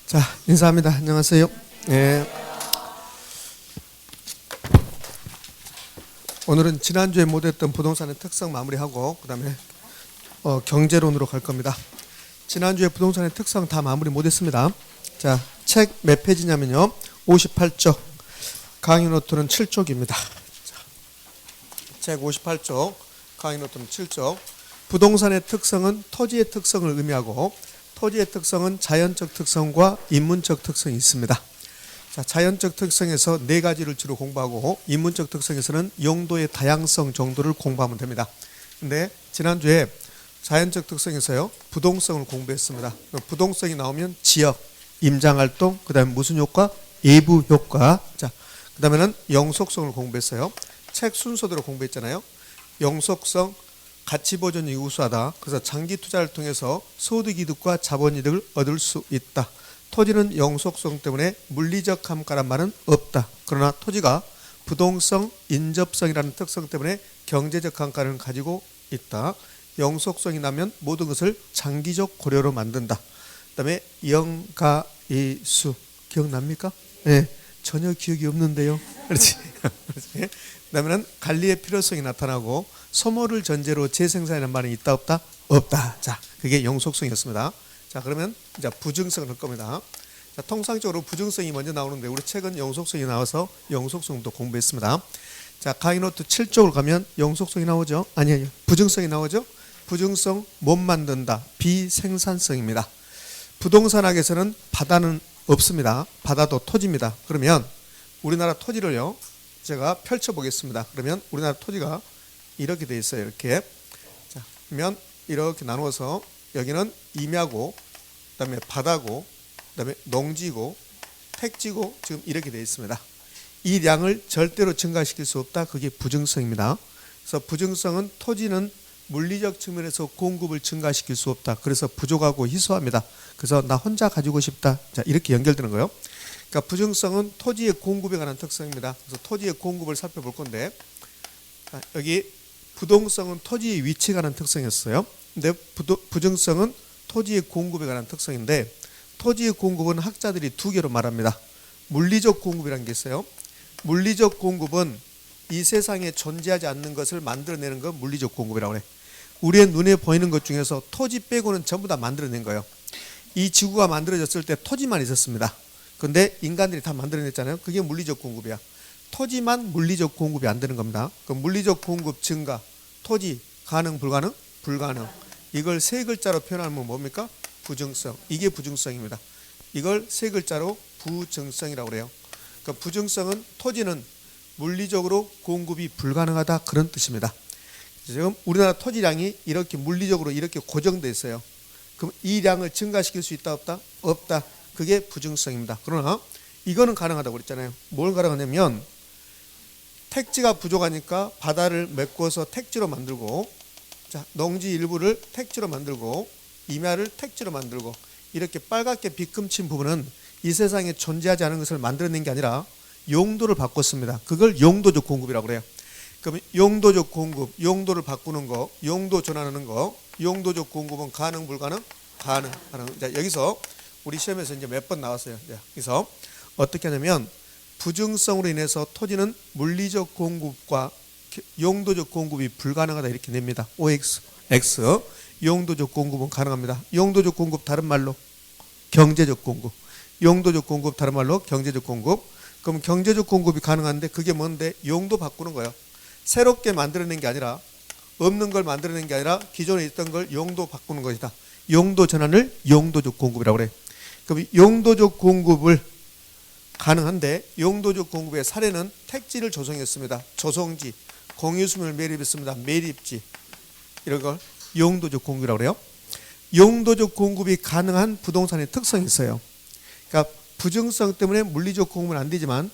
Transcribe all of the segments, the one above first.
자, 인사합니다. 안녕하세요. 예. 오늘은 지난주에 못했던 부동산의 특성 마무리하고 그 다음에 경제론으로 갈 겁니다. 지난주에 부동산의 특성 다 마무리 못했습니다. 자, 책 몇 페이지냐면요 58쪽, 강의 노트는 7쪽입니다. 책 58쪽, 강의 노트는 7쪽. 부동산의 특성은 토지의 특성을 의미하고, 토지의 특성은 자연적 특성과 인문적 특성이 있습니다. 자, 자연적 특성에서 네 가지를 주로 공부하고, 인문적 특성에서는 용도의 다양성 정도를 공부하면 됩니다. 근데 지난주에 자연적 특성에서요 부동성을 공부했습니다. 부동성이 나오면 지역, 임장활동, 그 다음에 무슨 효과? 예부 효과. 자, 그 다음에는 영속성을 공부했어요. 책 순서대로 공부했잖아요. 영속성, 가치 보존이 우수하다. 그래서 장기 투자를 통해서 소득이득과 자본이득을 얻을 수 있다. 토지는 영속성 때문에 물리적 감가란 말은 없다. 그러나 토지가 부동성, 인접성이라는 특성 때문에 경제적 감가를 가지고 있다. 영속성이 나면 모든 것을 장기적 고려로 만든다. 그 다음에 영가이수 기억납니까? 네, 전혀 기억이 없는데요. 그렇지. 그 다음에는 관리의 필요성이 나타나고, 소모를 전제로 재생산이라는 말은 있다 없다? 없다. 자, 그게 영속성이었습니다. 자, 그러면 이제 부증성을 할 겁니다. 자, 통상적으로 부증성이 먼저 나오는데 우리 책은 영속성이 나와서 영속성도 공부했습니다. 자, 강의노트 7쪽을 가면 영속성이 나오죠? 아니에요. 부증성이 나오죠? 부증성 못 만든다. 비생산성입니다. 부동산학에서는 바다는 없습니다. 바다도 토지입니다. 그러면 우리나라 토지를요 제가 펼쳐보겠습니다. 그러면 우리나라 토지가 이렇게 돼 있어요. 이렇게. 자, 그러면 이렇게 나누어서 여기는 임야고, 그 다음에 바다고, 그 다음에 농지고, 택지고, 지금 이렇게 돼 있습니다. 이 량을 절대로 증가시킬 수 없다. 그게 부증성입니다. 그래서 부증성은 토지는 물리적 측면에서 공급을 증가시킬 수 없다. 그래서 부족하고 희소합니다. 그래서 나 혼자 가지고 싶다. 자, 이렇게 연결되는 거예요. 그러니까 부증성은 토지의 공급에 관한 특성입니다. 그래서 토지의 공급을 살펴볼 건데, 자, 여기 부동성은 토지의 위치에 관한 특성이었어요. 근데 부증성은 토지의 공급에 관한 특성인데, 토지의 공급은 학자들이 두 개로 말합니다. 물리적 공급이라는 게 있어요. 물리적 공급은 이 세상에 존재하지 않는 것을 만들어내는 건 물리적 공급이라고 해요. 우리의 눈에 보이는 것 중에서 토지 빼고는 전부 다 만들어낸 거예요. 이 지구가 만들어졌을 때 토지만 있었습니다. 근데 인간들이 다 만들어냈잖아요. 그게 물리적 공급이야. 토지만 물리적 공급이 안 되는 겁니다. 그럼 물리적 공급 증가, 토지 가능 불가능? 불가능. 이걸 세 글자로 표현하면 뭡니까? 부증성. 이게 부증성입니다. 이걸 세 글자로 부증성이라고 그래요. 그러니까 부증성은 토지는 물리적으로 공급이 불가능하다, 그런 뜻입니다. 지금 우리나라 토지량이 이렇게 물리적으로 이렇게 고정되어 있어요. 그럼 이 량을 증가시킬 수 있다 없다? 없다. 그게 부증성입니다. 그러나 이거는 가능하다고 그랬잖아요. 뭘 가능하냐면 택지가 부족하니까 바다를 메꿔서 택지로 만들고, 자, 농지 일부를 택지로 만들고, 임야를 택지로 만들고, 이렇게 빨갛게 비금친 부분은 이 세상에 존재하지 않은 것을 만들어낸 게 아니라 용도를 바꿨습니다. 그걸 용도적 공급이라고 그래요. 그럼 용도적 공급, 용도를 바꾸는 거, 용도 전환하는 거, 용도적 공급은 가능 불가능? 가능. 자, 여기서 우리 시험에서 이제 몇 번 나왔어요. 자, 여기서 어떻게 하냐면 부증성으로 인해서 토지는 물리적 공급과 용도적 공급이 불가능하다, 이렇게 냅니다. OX, X. 용도적 공급은 가능합니다. 용도적 공급 다른 말로 경제적 공급. 용도적 공급 다른 말로 경제적 공급. 그럼 경제적 공급이 가능한데 그게 뭔데? 용도 바꾸는 거예요. 새롭게 만들어낸 게 아니라, 없는 걸 만들어낸 게 아니라 기존에 있던 걸 용도 바꾸는 것이다. 용도 전환을 용도적 공급이라고 그래요. 그럼 용도적 공급을 가능한데, 용도적 공급의 사례는 택지를 조성했습니다. 조성지, 공유수를 매립했습니다. 매립지, 이런 걸 용도적 공급이라고 그래요. 용도적 공급이 가능한 부동산의 특성이 있어요. 그러니까 부증성 때문에 물리적 공급은 안 되지만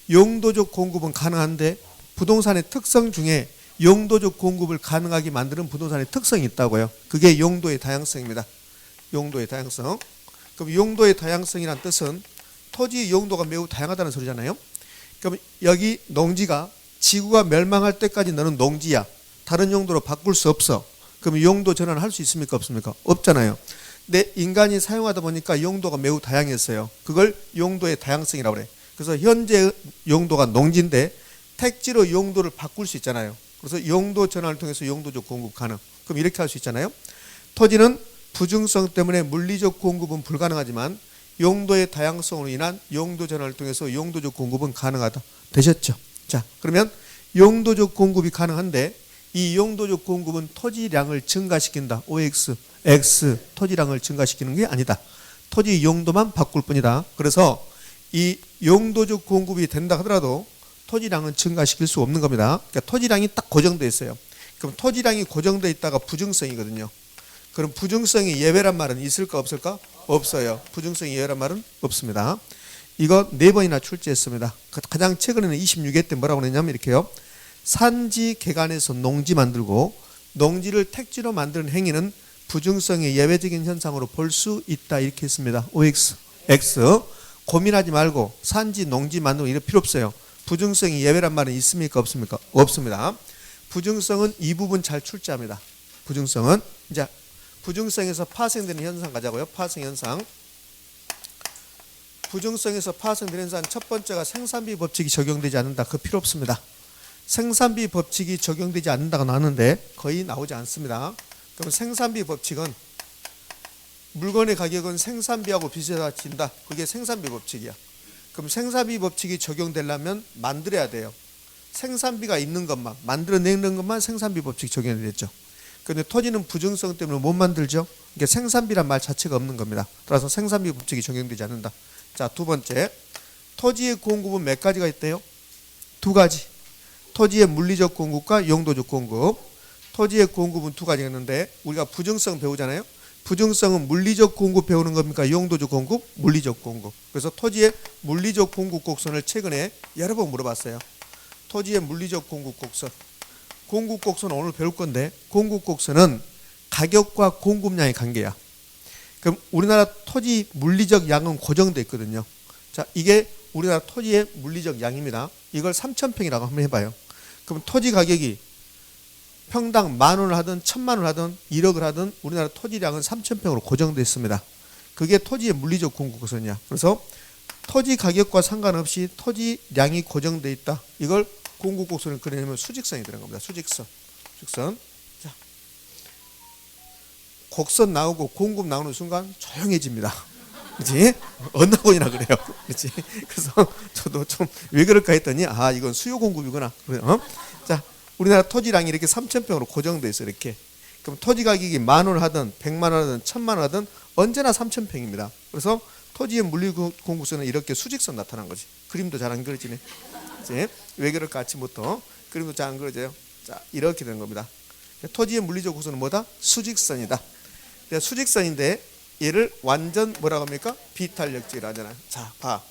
용도적 공급은 가능한데, 부동산의 특성 중에 용도적 공급을 가능하게 만드는 부동산의 특성이 있다고요. 그게 용도의 다양성입니다. 용도의 다양성. 그럼 용도의 다양성이란 뜻은 토지의 용도가 매우 다양하다는 소리잖아요. 그럼 여기 농지가 지구가 멸망할 때까지 너는 농지야. 다른 용도로 바꿀 수 없어. 그럼 용도 전환을 할 수 있습니까? 없습니까? 없잖아요. 근데 인간이 사용하다 보니까 용도가 매우 다양했어요. 그걸 용도의 다양성이라고 그래. 그래서 현재 용도가 농지인데 택지로 용도를 바꿀 수 있잖아요. 그래서 용도 전환을 통해서 용도적 공급 가능. 그럼 이렇게 할 수 있잖아요. 토지는 부증성 때문에 물리적 공급은 불가능하지만 용도의 다양성으로 인한 용도 전환을 통해서 용도적 공급은 가능하다. 되셨죠? 자, 그러면 용도적 공급이 가능한데 이 용도적 공급은 토지량을 증가시킨다. OX, X 토지량을 증가시키는 게 아니다. 토지 용도만 바꿀 뿐이다. 그래서 이 용도적 공급이 된다 하더라도 토지량은 증가시킬 수 없는 겁니다. 그러니까 토지량이 딱 고정되어 있어요. 그럼 토지량이 고정되어 있다가 부증성이거든요. 그럼 부증성이 예외란 말은 있을까 없을까? 없어요. 부증성이 예외란 말은 없습니다. 이거 4번이나 출제했습니다. 가장 최근에는 26회 때 뭐라고 했냐면 이렇게요. 산지 개간에서 농지 만들고 농지를 택지로 만드는 행위는 부증성의 예외적인 현상으로 볼 수 있다. 이렇게 했습니다. OX, X 고민하지 말고 산지 농지 만들고 이럴 필요 없어요. 부증성이 예외란 말은 있습니까 없습니까? 없습니다. 부증성은 이 부분 잘 출제합니다. 부증성은 이제 부증성에서 파생되는 현상 가자고요. 파생 현상. 부증성에서 파생되는 현상 첫 번째가 생산비 법칙이 적용되지 않는다. 그 필요 없습니다. 생산비 법칙이 적용되지 않는다고 나왔는데 거의 나오지 않습니다. 그럼 생산비 법칙은 물건의 가격은 생산비하고 비슷해진다. 그게 생산비 법칙이야. 그럼 생산비 법칙이 적용되려면 만들어야 돼요. 생산비가 있는 것만 만들어내는 것만 생산비 법칙 적용이 되죠. 그런데 토지는 부증성 때문에 못 만들죠. 이게 생산비란 말 자체가 없는 겁니다. 따라서 생산비 법칙이 적용되지 않는다. 자, 두 번째, 토지의 공급은 몇 가지가 있대요? 2가지. 토지의 물리적 공급과 용도적 공급. 토지의 공급은 2가지가 있는데 우리가 부증성 배우잖아요. 부증성은 물리적 공급 배우는 겁니까? 용도적 공급? 물리적 공급. 그래서 토지의 물리적 공급 곡선을 최근에 여러 번 물어봤어요. 토지의 물리적 공급 곡선. 공급 곡선은 오늘 배울 건데 공급 곡선은 가격과 공급량의 관계야. 그럼 우리나라 토지 물리적 양은 고정되어 있거든요. 자, 이게 우리나라 토지의 물리적 양입니다. 이걸 3,000평이라고 한번 해봐요. 그럼 토지 가격이 평당 10,000원을 하든 1,000,000원을 하든 1억을 하든 우리나라 토지량은 3,000평으로 고정되어 있습니다. 그게 토지의 물리적 공급 곡선이야. 그래서 토지 가격과 상관없이 토지량이 고정되어 있다. 이걸 공급 곡선을 그리려면 수직선이 되는 겁니다. 수직선. 자, 곡선 나오고 공급 나오는 순간 조용해집니다. 그렇지? 어느 학원이나 그래요. 그렇지? 그래서 저도 좀 왜 그럴까 했더니 아, 이건 수요 공급이구나. 자, 우리나라 토지량이 이렇게 3,000평으로 고정돼 있어. 이렇게. 그럼 토지 가격이 10,000원 하든 100만 원 하든 1,000만 원 하든 언제나 3,000평입니다. 그래서 토지의 물리 공급선은 이렇게 수직선 나타난 거지. 그림도 잘 안 그려지네. 그치? 왜 그럴까? 아침부터 그림도 잘 안 그려져요. 자, 이렇게 되는 겁니다. 토지의 물리적 구조는 뭐다? 수직선이다. 수직선인데 얘를 완전 뭐라고 합니까? 비탄력지라 하잖아요. 자, 봐.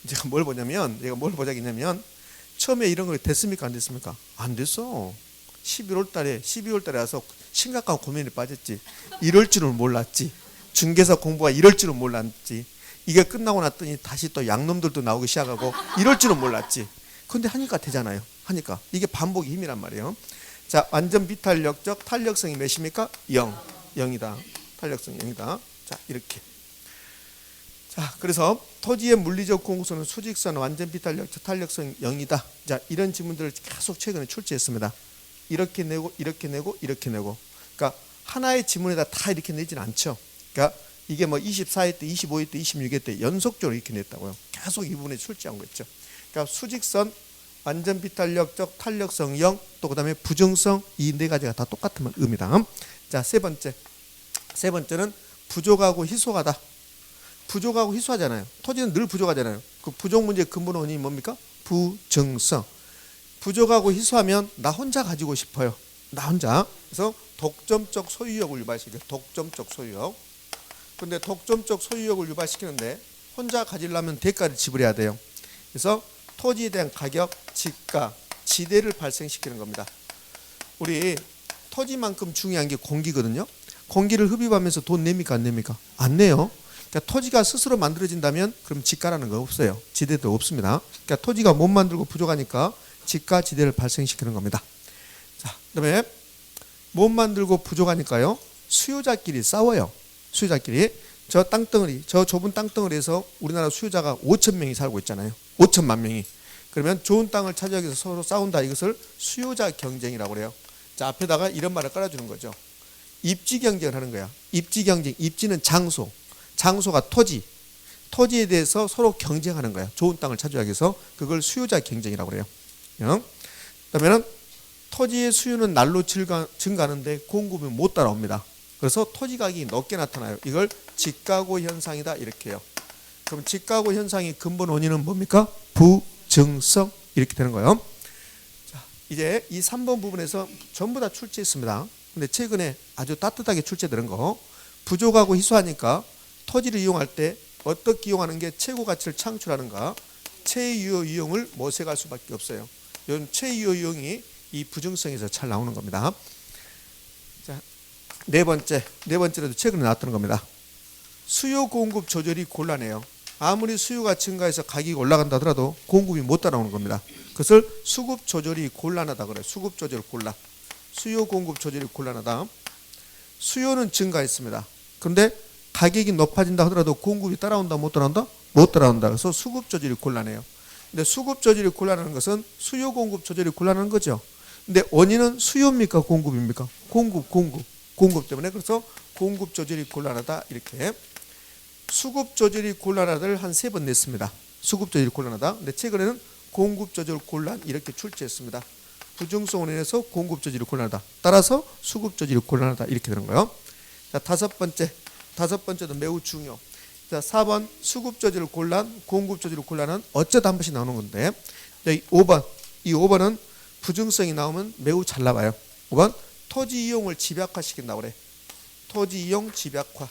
제가 뭘 보냐면 얘가 뭘 보자겠냐면 처음에 이런 거 됐습니까? 안 됐습니까? 안 됐어. 12월 달에 와서 심각한 고민에 빠졌지. 이럴 줄은 몰랐지. 중개사 공부가 이럴 줄은 몰랐지. 이게 끝나고 났더니 다시 또 양놈들도 나오기 시작하고 이럴 줄은 몰랐지. 근데 하니까 되잖아요. 하니까. 이게 반복의 힘이란 말이에요. 자, 완전 비탄력적 탄력성이 몇입니까? 0. 0이다. 탄력성이 0이다. 자, 이렇게. 자, 그래서 토지의 물리적 공급선은 수직선 완전 비탄력적 탄력성 0이다. 자, 이런 질문들을 계속 최근에 출제했습니다. 이렇게 내고 이렇게 내고 이렇게 내고. 그러니까 하나의 지문에다 다 이렇게 내진 않죠. 그러니까 이게 뭐 24회 때, 25회 때, 26회 때 연속적으로 이렇게 냈다고요. 계속 이 부분에 출제한 거죠. 그러니까 수직선, 완전 비탄력적, 탄력성 0, 또 그다음에 부정성 이 4가지가 다 똑같은 의미다. 자, 세 번째는 부족하고 희소하다. 부족하고 희소하잖아요. 토지는 늘 부족하잖아요. 그 부족 문제의 근본 원인이 뭡니까? 부정성. 부족하고 희소하면 나 혼자 가지고 싶어요. 나 혼자. 그래서 독점적 소유욕을 유발시켜요. 독점적 소유욕. 근데 독점적 소유욕을 유발시키는데 혼자 가지려면 대가를 지불해야 돼요. 그래서 토지에 대한 가격, 지가, 지대를 발생시키는 겁니다. 우리 토지만큼 중요한 게 공기거든요. 공기를 흡입하면서 돈 냅니까 안 냅니까? 안 내요. 그러니까 토지가 스스로 만들어진다면 그럼 지가라는 거 없어요. 지대도 없습니다. 그러니까 토지가 못 만들고 부족하니까 지가, 지대를 발생시키는 겁니다. 자, 그다음에 못 만들고 부족하니까요. 수요자끼리 싸워요. 수요자끼리. 저 땅덩어리, 저 좁은 땅덩어리에서 우리나라 수요자가 5천 명이 살고 있잖아요. 5천만 명이. 그러면 좋은 땅을 차지하기 위해서 서로 싸운다. 이것을 수요자 경쟁이라고 그래요. 자, 앞에다가 이런 말을 깔아주는 거죠. 입지 경쟁을 하는 거야. 입지 경쟁. 입지는 장소. 장소가 토지. 토지에 대해서 서로 경쟁하는 거야. 좋은 땅을 차지하기 위해서. 그걸 수요자 경쟁이라고 그래요. 그러면 토지의 수요는 날로 증가하는데 공급이 못 따라옵니다. 그래서 토지 가격이 높게 나타나요. 이걸 집가고 현상이다 이렇게 해요. 그럼 집가고 현상의 근본 원인은 뭡니까? 부증성 이렇게 되는 거예요. 자, 이제 이 3번 부분에서 전부 다 출제했습니다. 근데 최근에 아주 따뜻하게 출제되는 거, 부족하고 희소하니까 토지를 이용할 때 어떻게 이용하는 게 최고 가치를 창출하는가? 최유효 이용을 모색할 수밖에 없어요. 이런 최유효 이용이 이 부증성에서 잘 나오는 겁니다. 자, 네 번째로도 최근에 나왔던 겁니다. 수요 공급 조절이 곤란해요. 아무리 수요가 증가해서 가격이 올라간다 하더라도 공급이 못 따라오는 겁니다. 그것을 수급 조절이 곤란하다 그래요. 수급 조절 곤란. 수요 공급 조절이 곤란하다. 수요는 증가했습니다. 그런데 가격이 높아진다 하더라도 공급이 따라온다 못 따라온다? 못 따라온다. 그래서 수급 조절이 곤란해요. 근데 수급 조절이 곤란한 것은 수요 공급 조절이 곤란한 거죠. 근데 원인은 수요입니까? 공급입니까? 공급 때문에. 그래서 공급 조절이 곤란하다 이렇게. 수급 조절이 곤란하다를 한 3번 냈습니다. 수급 조절이 곤란하다. 근데 최근에는 공급 조절 곤란 이렇게 출제했습니다. 부증성으로 인해서 공급 조절이 곤란하다. 따라서 수급 조절이 곤란하다 이렇게 되는 거예요. 자, 다섯 번째도 매우 중요. 자, 4번 수급 조절 곤란, 공급 조절 곤란은 어쩌다 한 번씩 나오는 건데, 이 5번은 부증성이 나오면 매우 잘 나와요. 5번 토지 이용을 집약화시킨다고 그래. 토지 이용 집약화.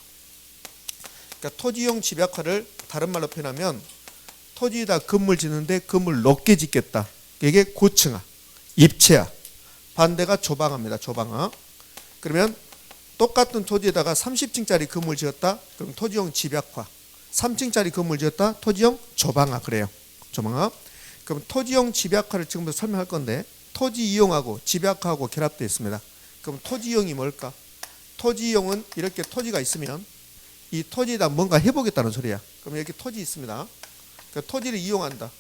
그러니까 토지 이용 집약화를 다른 말로 표현하면 토지에다 건물 짓는데 건물 높게 짓겠다. 이게 고층화, 입체화. 반대가 조방화입니다. 조방화. 그러면 똑같은 토지에다가 30층짜리 건물 지었다. 그럼 토지용 집약화. 3층짜리 건물 지었다. 토지용 조방화 그래요. 조방화. 그럼 토지용 집약화를 지금부터 설명할 건데, 토지 이용하고 집약화하고 결합되어 있습니다. 그럼 토지 이용이 뭘까? 토지 이용은 이렇게 토지가 있으면 이 토지에다 뭔가 해보겠다는 소리야. 그럼 여기 토지 있습니다. 그러니까 토지를 이용한다.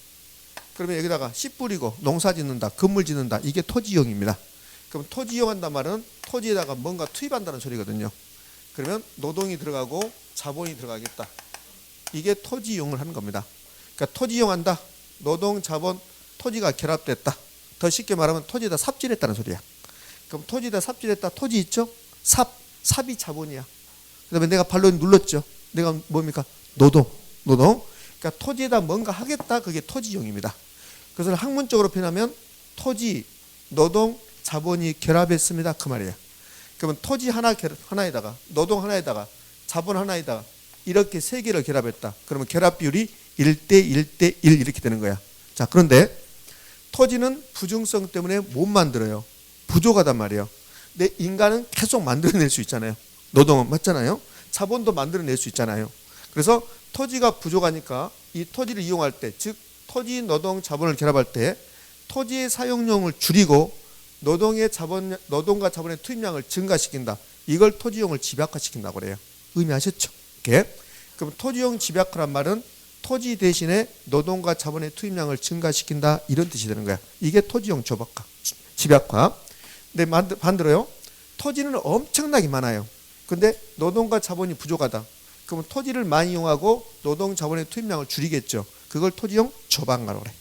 그러면 여기다가 씨 뿌리고 농사 짓는다. 건물 짓는다. 이게 토지 이용입니다. 그럼 토지 이용한단 말은 토지에다가 뭔가 투입한다는 소리거든요. 그러면 노동이 들어가고 자본이 들어가겠다. 이게 토지 이용을 하는 겁니다. 그러니까 토지 이용한다. 노동, 자본, 토지가 결합됐다. 더 쉽게 말하면 토지에다 삽질했다는 소리야. 그럼 토지에다 삽질했다. 토지 있죠? 삽이 자본이야. 그다음에 내가 발로 눌렀죠. 내가 뭡니까? 노동. 그러니까 토지에다 뭔가 하겠다. 그게 토지 이용입니다. 그래서 학문적으로 표현하면 토지, 노동, 자본이 결합했습니다. 그 말이에요. 그러면 토지 하나에다가 노동 하나에다가 자본 하나에다가 이렇게 세 개를 결합했다. 그러면 결합 비율이 1대1대1 이렇게 되는 거야. 자, 그런데 토지는 부증성 때문에 못 만들어요. 부족하단 말이에요. 근데 인간은 계속 만들어낼 수 있잖아요. 노동은 맞잖아요. 자본도 만들어낼 수 있잖아요. 그래서 토지가 부족하니까 이 토지를 이용할 때, 즉 토지, 노동, 자본을 결합할 때 토지의 사용량을 줄이고 노동과 자본의 투입량을 증가시킨다. 이걸 토지용을 집약화시킨다고 그래요. 의미하셨죠? 이렇게. 그럼 토지용 집약화란 말은 토지 대신에 노동과 자본의 투입량을 증가시킨다. 이런 뜻이 되는 거야. 이게 토지용 집약화. 근데 반대로요. 토지는 엄청나게 많아요. 근데 노동과 자본이 부족하다. 그러면 토지를 많이 이용하고 노동, 자본의 투입량을 줄이겠죠. 그걸 토지용 조방화라고 그래.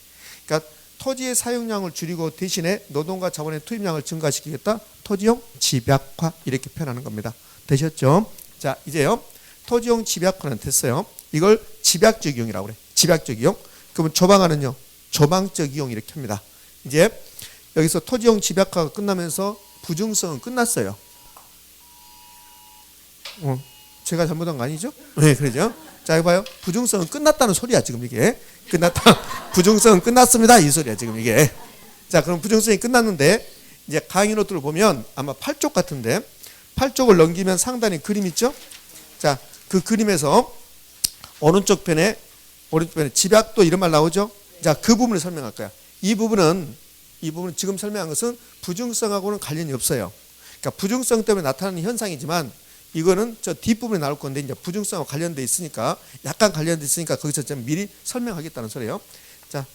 그러니까 토지의 사용량을 줄이고 대신에 노동과 자본의 투입량을 증가시키겠다. 토지용 집약화 이렇게 표현하는 겁니다. 되셨죠? 자, 이제요. 토지용 집약화는 됐어요. 이걸 집약적 이용이라고 그래. 집약적 이용. 그러면 조방화는요. 조방적 이용 이렇게 합니다. 이제 여기서 토지용 집약화가 끝나면서 부증성은 끝났어요. 제가 잘못한 거 아니죠? 네, 그러죠. 자, 이거 봐요. 부증성은 끝났다는 소리야, 지금 이게. 끝났다. 부증성은 끝났습니다. 이 소리야, 지금 이게. 자, 그럼 부증성이 끝났는데, 이제 강의 노트를 보면 아마 8쪽 같은데, 8쪽을 넘기면 상단에 그림 있죠? 자, 그 그림에서 오른쪽 편에 집약도 이런 말 나오죠? 자, 그 부분을 설명할 거야. 이 부분은 지금 설명한 것은 부증성하고는 관련이 없어요. 그러니까 부증성 때문에 나타나는 현상이지만 이거는 저 뒷부분에 나올 건데 이제 부증성하고 관련돼 있으니까 약간 관련돼 있으니까 거기서 좀 미리 설명하겠다는 소리예요. 자,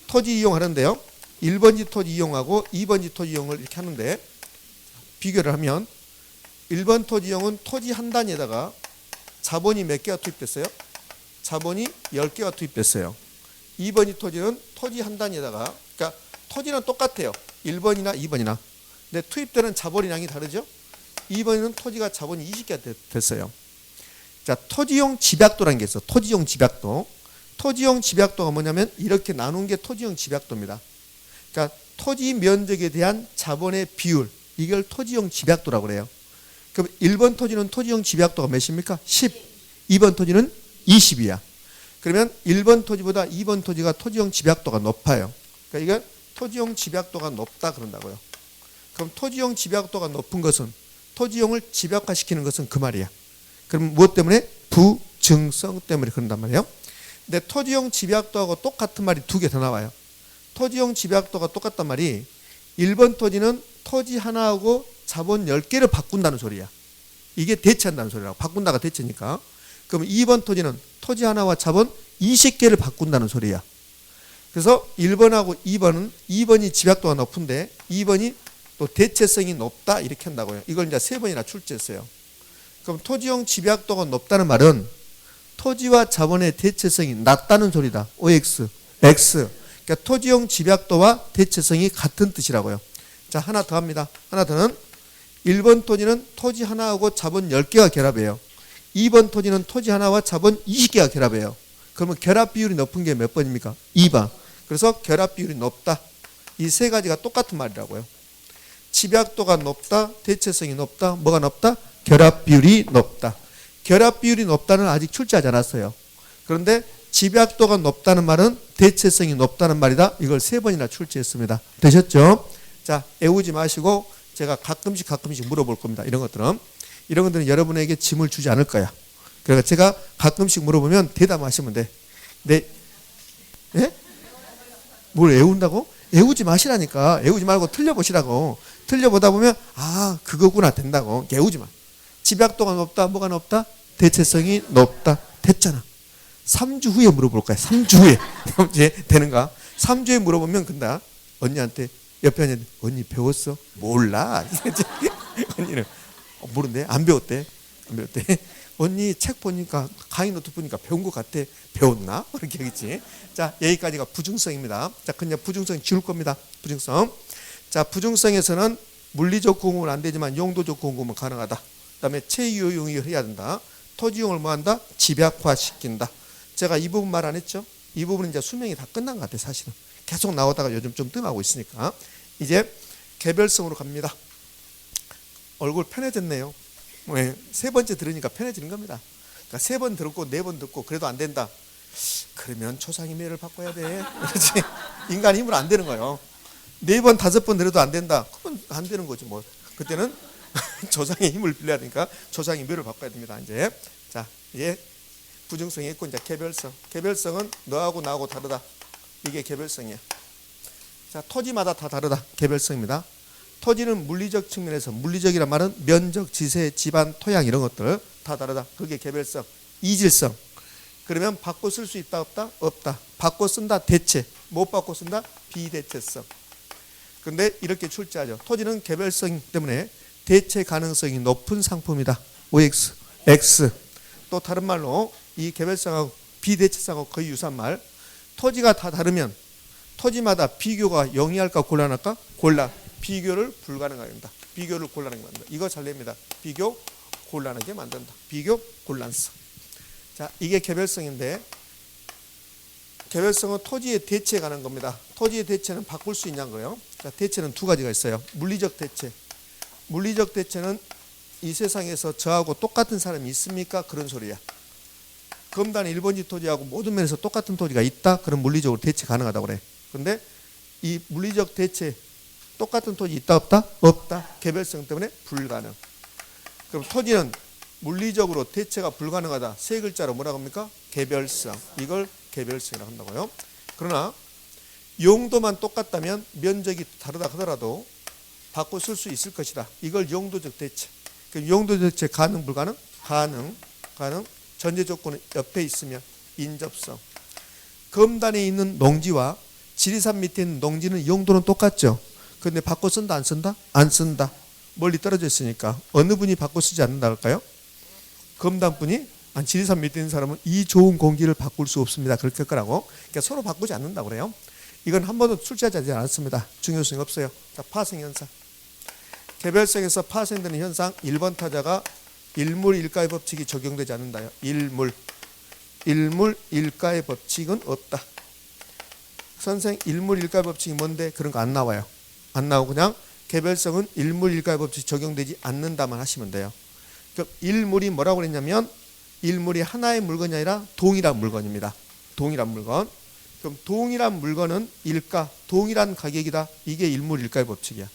토지 이용하는데요. 1번지 토지 이용하고 2번지 토지 이용을 이렇게 하는데 비교를 하면 1번 토지 이용은 토지 한 단위에다가 자본이 몇 개가 투입됐어요? 자본이 10개가 투입됐어요. 2번지 토지는 토지 한 단위에다가 그러니까 토지는 똑같아요. 1번이나 2번이나. 근데 투입되는 자본량이 다르죠? 2번에는 토지가 자본이 20개가 됐어요. 자, 토지용 집약도라는 게 있어. 토지용 집약도. 토지용 집약도가 뭐냐면 이렇게 나눈 게 토지용 집약도입니다. 그러니까 토지 면적에 대한 자본의 비율. 이걸 토지용 집약도라고 그래요. 그럼 1번 토지는 토지용 집약도가 몇입니까? 10. 2번 토지는 20이야. 그러면 1번 토지보다 2번 토지가 토지용 집약도가 높아요. 그러니까 이건 토지용 집약도가 높다 그런다고요. 그럼 토지용 집약도가 높은 것은 토지용을 집약화시키는 것은 그 말이야. 그럼 무엇 때문에? 부증성 때문에 그런단 말이에요. 근데 토지용 집약도하고 똑같은 말이 두 개 더 나와요. 토지용 집약도가 똑같단 말이 1번 토지는 토지 하나하고 자본 10개를 바꾼다는 소리야. 이게 대체한다는 소리라고. 바꾼다가 대체니까. 그럼 2번 토지는 토지 하나와 자본 20개를 바꾼다는 소리야. 그래서 1번하고 2번이 집약도가 높은데 2번이 또 대체성이 높다 이렇게 한다고요. 이걸 이제 3번이나 출제했어요. 그럼 토지용 집약도가 높다는 말은 토지와 자본의 대체성이 낮다는 소리다. OX, X. 그러니까 토지용 집약도와 대체성이 같은 뜻이라고요. 자, 하나 더 합니다. 하나 더는 1번 토지는 토지 하나하고 자본 10개가 결합해요. 2번 토지는 토지 하나와 자본 20개가 결합해요. 그러면 결합 비율이 높은 게 몇 번입니까? 2번. 그래서 결합 비율이 높다. 이 세 가지가 똑같은 말이라고요. 집약도가 높다, 대체성이 높다, 뭐가 높다? 결합 비율이 높다. 결합 비율이 높다는 아직 출제하지 않았어요. 그런데 집약도가 높다는 말은 대체성이 높다는 말이다. 이걸 3번이나 출제했습니다. 되셨죠? 자, 애우지 마시고 제가 가끔씩 물어볼 겁니다. 이런 것들은 여러분에게 짐을 주지 않을 거야. 그러니까 제가 가끔씩 물어보면 대답하시면 돼. 네? 예? 뭘 애운다고? 애우지 마시라니까. 애우지 말고 틀려보시라고. 틀려보다 보면 아, 그거구나 된다고. 애우지 마. 집약도가 높다. 뭐가 높다? 대체성이 높다. 됐잖아. 3주 후에 물어볼 거야. 3주 후에. 이제 되는가? 3주 후에 물어보면 근데 언니한테 옆에 언니, 언니 배웠어? 몰라. 언니는 모른대. 안 배웠대. 언니 책 보니까 강의 노트 보니까 배운 것 같아. 배웠나? 이렇게 하겠지. 자, 여기까지가 부증성입니다. 자, 그냥 부증성 지울 겁니다. 부증성. 자, 부증성에서는 물리적 공급은 안 되지만 용도적 공급은 가능하다. 그다음에 체유용을 해야 된다. 토지용을 뭐한다? 집약화시킨다. 제가 이 부분 말 안 했죠? 이 부분은 이제 수명이 다 끝난 것 같아요. 사실은 계속 나오다가 요즘 좀 뜸하고 있으니까 이제 개별성으로 갑니다. 얼굴 편해졌네요. 왜? 3번째 들으니까 편해지는 겁니다. 그러니까 3번 들었고 4번 듣고 그래도 안 된다. 그러면 조상의 매를 바꿔야 돼. 그렇지? 인간 힘으로 안 되는 거예요. 4번 5번 들어도 안 된다. 그건 안 되는 거지 뭐. 그때는 조상의 힘을 빌려야 되니까 조상의 매를 바꿔야 됩니다. 이제 자, 이제 부증성이 있고 이제 개별성. 개별성은 너하고 나하고 다르다. 이게 개별성이야. 자, 토지마다 다 다르다. 개별성입니다. 토지는 물리적 측면에서 물리적이란 말은 면적, 지세, 지반, 토양 이런 것들 다 다르다. 그게 개별성. 이질성. 그러면 바꿔 쓸 수 있다 없다? 없다. 바꿔 쓴다 대체. 못 바꿔 쓴다 비대체성. 그런데 이렇게 출제하죠. 토지는 개별성 때문에 대체 가능성이 높은 상품이다. OX, X. 또 다른 말로 이 개별성하고 비대체성하고 거의 유사한 말. 토지가 다 다르면 토지마다 비교가 영위할까 곤란할까? 곤란. 비교를 불가능하게 한다. 비교를 곤란하게 만든다. 이거 잘 냅니다. 비교 곤란하게 만든다. 비교 곤란성. 자, 이게 개별성인데 개별성은 토지의 대체에 관한 겁니다. 토지의 대체는 바꿀 수 있냐는 거예요. 자, 대체는 두 가지가 있어요. 물리적 대체. 물리적 대체는 이 세상에서 저하고 똑같은 사람이 있습니까? 그런 소리야. 검단 1번지 토지하고 모든 면에서 똑같은 토지가 있다? 그럼 물리적으로 대체 가능하다고 그래. 그런데 이 물리적 대체 똑같은 토지 있다 없다? 없다. 개별성 때문에 불가능. 그럼 토지는 물리적으로 대체가 불가능하다. 세 글자로 뭐라고 합니까? 개별성. 이걸 개별성이라고 한다고요. 그러나 용도만 똑같다면 면적이 다르다 하더라도 바꿔 쓸 수 있을 것이다. 이걸 용도적 대체. 그 용도 대체 가능 불가능? 가능. 전제 조건은 옆에 있으면 인접성. 검단에 있는 농지와 지리산 밑에 있는 농지는 용도는 똑같죠. 그런데 바꿔 쓴다 안 쓴다? 안 쓴다. 멀리 떨어져 있으니까 어느 분이 바꿔 쓰지 않는다 할까요? 검단분이 지리산 밑에 있는 사람은 이 좋은 공기를 바꿀 수 없습니다. 그렇게 할 거라고. 그러니까 서로 바꾸지 않는다고 그래요. 이건 한 번도 출제하지 않았습니다. 중요성이 없어요. 자, 파생 현상. 개별성에서 파생되는 현상 1번 타자가 일물 일가의 법칙이 적용되지 않는다요. 일물 일가의 법칙은 없다. 선생 일물 일가의 법칙이 뭔데? 그런 거 안 나와요. 안 나오고 그냥 개별성은 일물 일가의 법칙이 적용되지 않는다만 하시면 돼요. 그럼 일물이 뭐라고 그랬냐면 일물이 하나의 물건이 아니라 동일한 물건입니다. 동일한 물건. 그럼 동일한 물건은 일가, 동일한 가격이다. 이게 일물 일가의 법칙이야.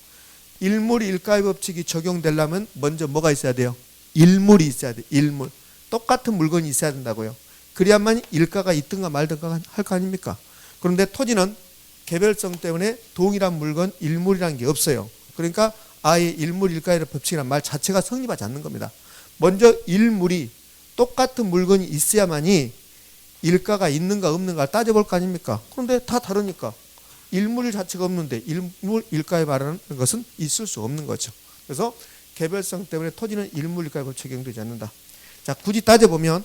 일물 일가의 법칙이 적용되려면 먼저 뭐가 있어야 돼요? 일물이 있어야 돼. 일물. 똑같은 물건이 있어야 된다고요. 그래야만 일가가 있든가 말든가 할 거 아닙니까? 그런데 토지는 개별성 때문에 동일한 물건 일물이라는 게 없어요. 그러니까 아예 일물 일가의 법칙이라는 말 자체가 성립하지 않는 겁니다. 먼저 일물이 똑같은 물건이 있어야만이 일가가 있는가 없는가 따져볼 거 아닙니까? 그런데 다 다르니까 일물 자체가 없는데 일물 일가에 말하는 것은 있을 수 없는 거죠. 그래서 개별성 때문에 토지는 일물 일가의 법칙이 적용되지 않는다. 자, 굳이 따져보면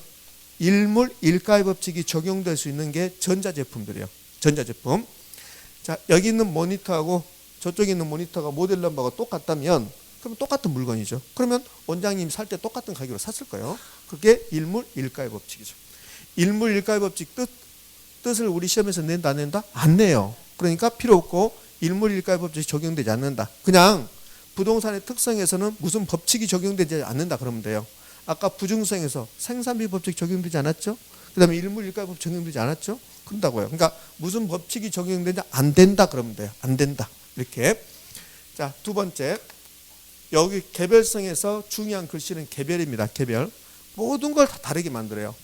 일물 일가의 법칙이 적용될 수 있는 게 전자제품들이에요. 전자제품. 자, 여기 있는 모니터하고 저쪽에 있는 모니터가 모델 넘버가 똑같다면 그럼 똑같은 물건이죠. 그러면 원장님이 살 때 똑같은 가격으로 샀을 거예요. 그게 일물 일가의 법칙이죠. 일물 일가의 법칙 뜻을 우리 시험에서 낸다 안 낸다? 안 내요. 그러니까 필요 없고 일물 일가의 법칙이 적용되지 않는다. 그냥 부동산의 특성에서는 무슨 법칙이 적용되지 않는다 그러면 돼요. 아까 부중성에서 생산비 법칙 적용되지 않았죠? 그 다음에 일물 일가의 법칙 적용되지 않았죠? 그런다고요. 그러니까 무슨 법칙이 적용되지 안 된다 그러면 돼요. 안 된다. 이렇게. 자, 두 번째. 여기 개별성에서 중요한 글씨는 개별입니다. 개별. 모든 걸 다 다르게 만들어요.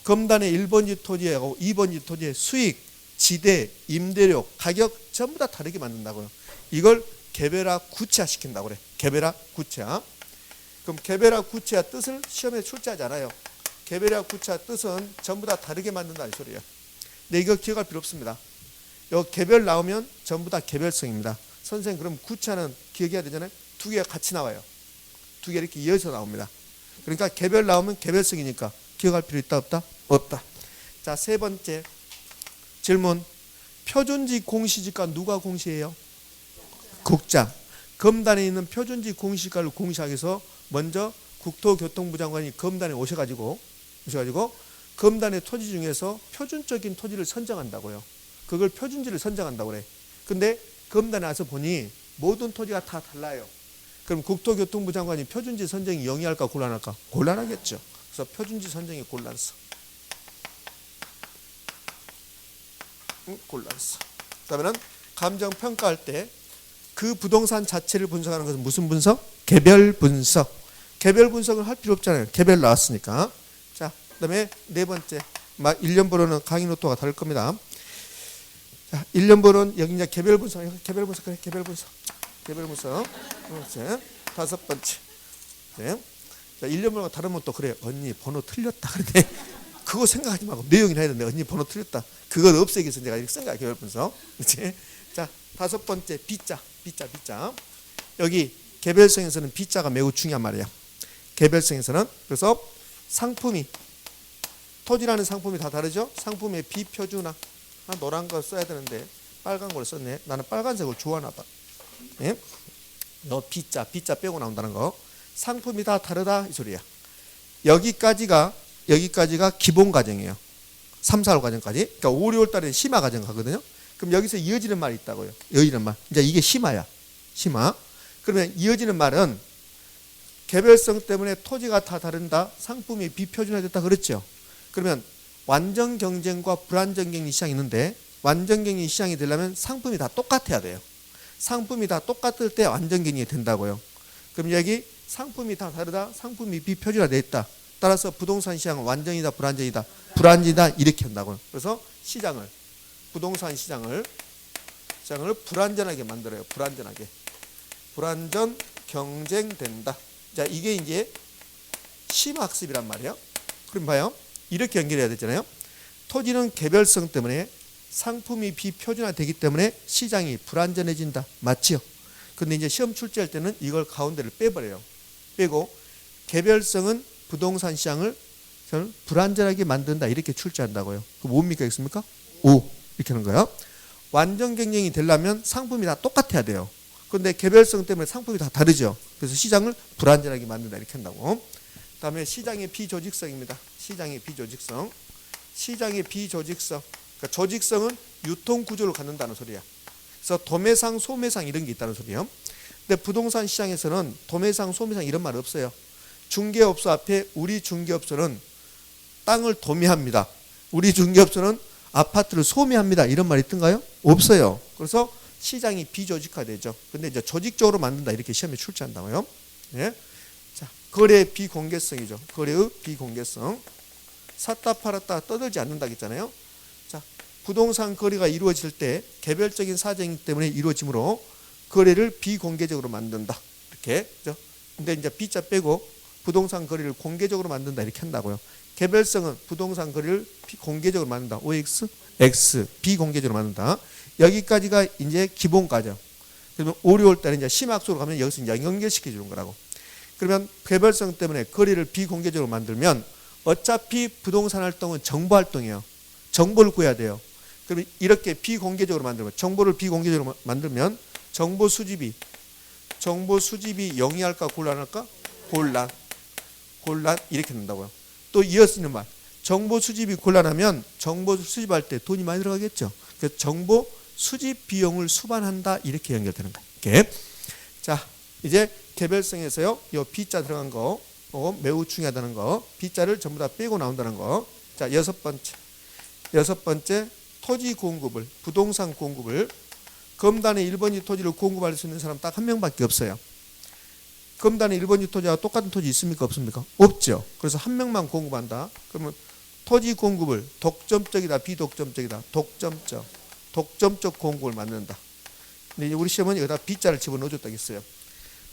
검단의 1번지 토지하고 2번지 토지의 수익, 지대, 임대료, 가격 전부 다 다르게 만든다고요. 이걸 개별화 구체화 시킨다고 그래. 개별화 구체화. 그럼 개별화 구체화 뜻을 시험에 출제하지 않아요. 개별화 구체화 뜻은 전부 다 다르게 만든다는 소리예요. 근데 이거 기억할 필요 없습니다. 여기 개별 나오면 전부 다 개별성입니다. 선생님 그럼 구체화는 기억해야 되잖아요. 두 개가 같이 나와요. 두 개 이렇게 이어서 나옵니다. 그러니까 개별 나오면 개별성이니까 기억할 필요 있다 없다? 없다. 자, 세 번째 질문. 표준지 공시지가 누가 공시해요? 국장. 검단에 있는 표준지 공시지가를 공시하기 위해서 먼저 국토교통부 장관이 검단에 오셔가지고 검단의 토지 중에서 표준적인 토지를 선정한다고요. 그걸 표준지를 선정한다고 그래. 근데 검단에 와서 보니 모든 토지가 다 달라요. 그럼 국토교통부 장관이 표준지 선정이 영리할까 곤란할까? 곤란하겠죠. 그래서 표준지 선정이 곤란서. 곤란서. 그다음에는 감정평가할 때 그 부동산 자체를 분석하는 것은 무슨 분석? 개별 분석. 개별 분석을 할 필요 없잖아요. 개별 나왔으니까. 자, 그다음에 네 번째. 1년번호는 강의 노트가 다를 겁니다. 자, 1년번호는 여기 이제 개별 분석. 개별 분석 그래. 개별 분석. 개별 분석. 다섯 번째. 네. 자, 1년번호가 다르면 또 그래. 언니 번호 틀렸다. 그런데 그거 생각하지 말고 내용이나 해야 되는데 언니 번호 틀렸다. 그걸 없애기 위해서 내가 이렇게 생각해. 개별 분석. 그렇지? 자, 다섯 번째 B자. 여기 개별성에서는 B자가 매우 중요한 말이에요. 개별성에서는. 그래서 상품이 토지라는 상품이 다 다르죠. 상품의 비표준화. 노란 거 써야 되는데 빨간 걸 썼네. 나는 빨간색을 좋아하나 봐. 네? 너 B자 빼고 나온다는 거. 상품이 다 다르다 이 소리야. 여기까지가 기본 과정이에요. 3, 4월 과정까지. 그러니까 5, 6월 달에 심화 과정 가거든요. 그럼 여기서 이어지는 말이 있다고요. 이어지는 말. 이제 이게 심화야. 심화. 그러면 이어지는 말은 개별성 때문에 토지가 다 다른다. 상품이 비표준화됐다 그랬죠. 그러면 완전 경쟁과 불완전 경쟁 시장이 있는데 완전 경쟁 시장이 되려면 상품이 다 똑같아야 돼요. 상품이 다 똑같을 때 완전 경쟁이 된다고요. 그럼 여기 상품이 다 다르다. 상품이 비표준화되어 있다. 따라서 부동산 시장은 완전이다 불완전이다. 불완전이다 이렇게 한다고요. 그래서 부동산 시장을 불완전하게 만들어요. 불완전 경쟁된다. 자, 이게 이제 심학습이란 말이에요. 그럼 봐요. 이렇게 연결해야 되잖아요. 토지는 개별성 때문에 상품이 비표준화되기 때문에 시장이 불안전해진다. 맞지요? 근데 이제 시험 출제할 때는 이걸 가운데를 빼버려요. 빼고 개별성은 부동산 시장을 저는 불안전하게 만든다. 이렇게 출제한다고요. 그 뭡니까? 있습니까? 오. 이렇게 하는 거예요. 완전 경쟁이 되려면 상품이 다 똑같아야 돼요. 그런데 개별성 때문에 상품이 다 다르죠. 그래서 시장을 불안전하게 만든다. 이렇게 한다고. 그 다음에 시장의 비조직성입니다. 시장의 비조직성. 시장의 비조직성. 그러니까 조직성은 유통구조를 갖는다는 소리야. 그래서 도매상, 소매상 이런 게 있다는 소리예요. 근데 부동산 시장에서는 도매상, 소매상 이런 말 없어요. 중개업소 앞에 우리 중개업소는 땅을 도매합니다. 우리 중개업소는 아파트를 소매합니다. 이런 말이 있던가요? 없어요. 그래서 시장이 비조직화되죠. 근데 이제 조직적으로 만든다. 이렇게 시험에 출제한다고요. 예. 자, 거래의 비공개성이죠. 거래의 비공개성. 샀다 팔았다 떠들지 않는다 했잖아요. 자, 부동산 거래가 이루어질 때 개별적인 사정이기 때문에 이루어지므로 거래를 비공개적으로 만든다. 이렇게. 근데 이제 B자 빼고 부동산 거래를 공개적으로 만든다. 이렇게 한다고요. 개별성은 부동산 거래를 공개적으로 만든다. OX, X, 비공개적으로 만든다. 여기까지가 이제 기본 과정. 그러면 5, 6월 달에 이제 심학수로 가면 여기서 이제 연결시켜 주는 거라고. 그러면 개별성 때문에 거래를 비공개적으로 만들면 어차피 부동산 활동은 정보 활동이에요. 정보를 구해야 돼요. 그러면 이렇게 비공개적으로 만들면 정보를 비공개적으로 만들면 정보 수집이 영리할까 곤란할까? 곤란 이렇게 된다고요. 또 이어서 있는 말. 정보 수집이 곤란하면 정보 수집할 때 돈이 많이 들어가겠죠. 그래서 정보 수집 비용을 수반한다. 이렇게 연결되는 거예요. 이렇게. 자, 이제 개별성에서요. 이 B자 들어간 거 매우 중요하다는 거. B자를 전부 다 빼고 나온다는 거. 자, 여섯 번째 토지 공급을 부동산 공급을 검단의 1번지 토지를 공급할 수 있는 사람 딱 한 명밖에 없어요. 검단의 1번지 토지와 똑같은 토지 있습니까? 없습니까? 없죠. 그래서 한 명만 공급한다. 그러면 토지 공급을 독점적이다, 비독점적이다. 독점적 공급을 만든다. 근데 우리 시험은 여기다 B자를 집어넣어줬다고 했어요.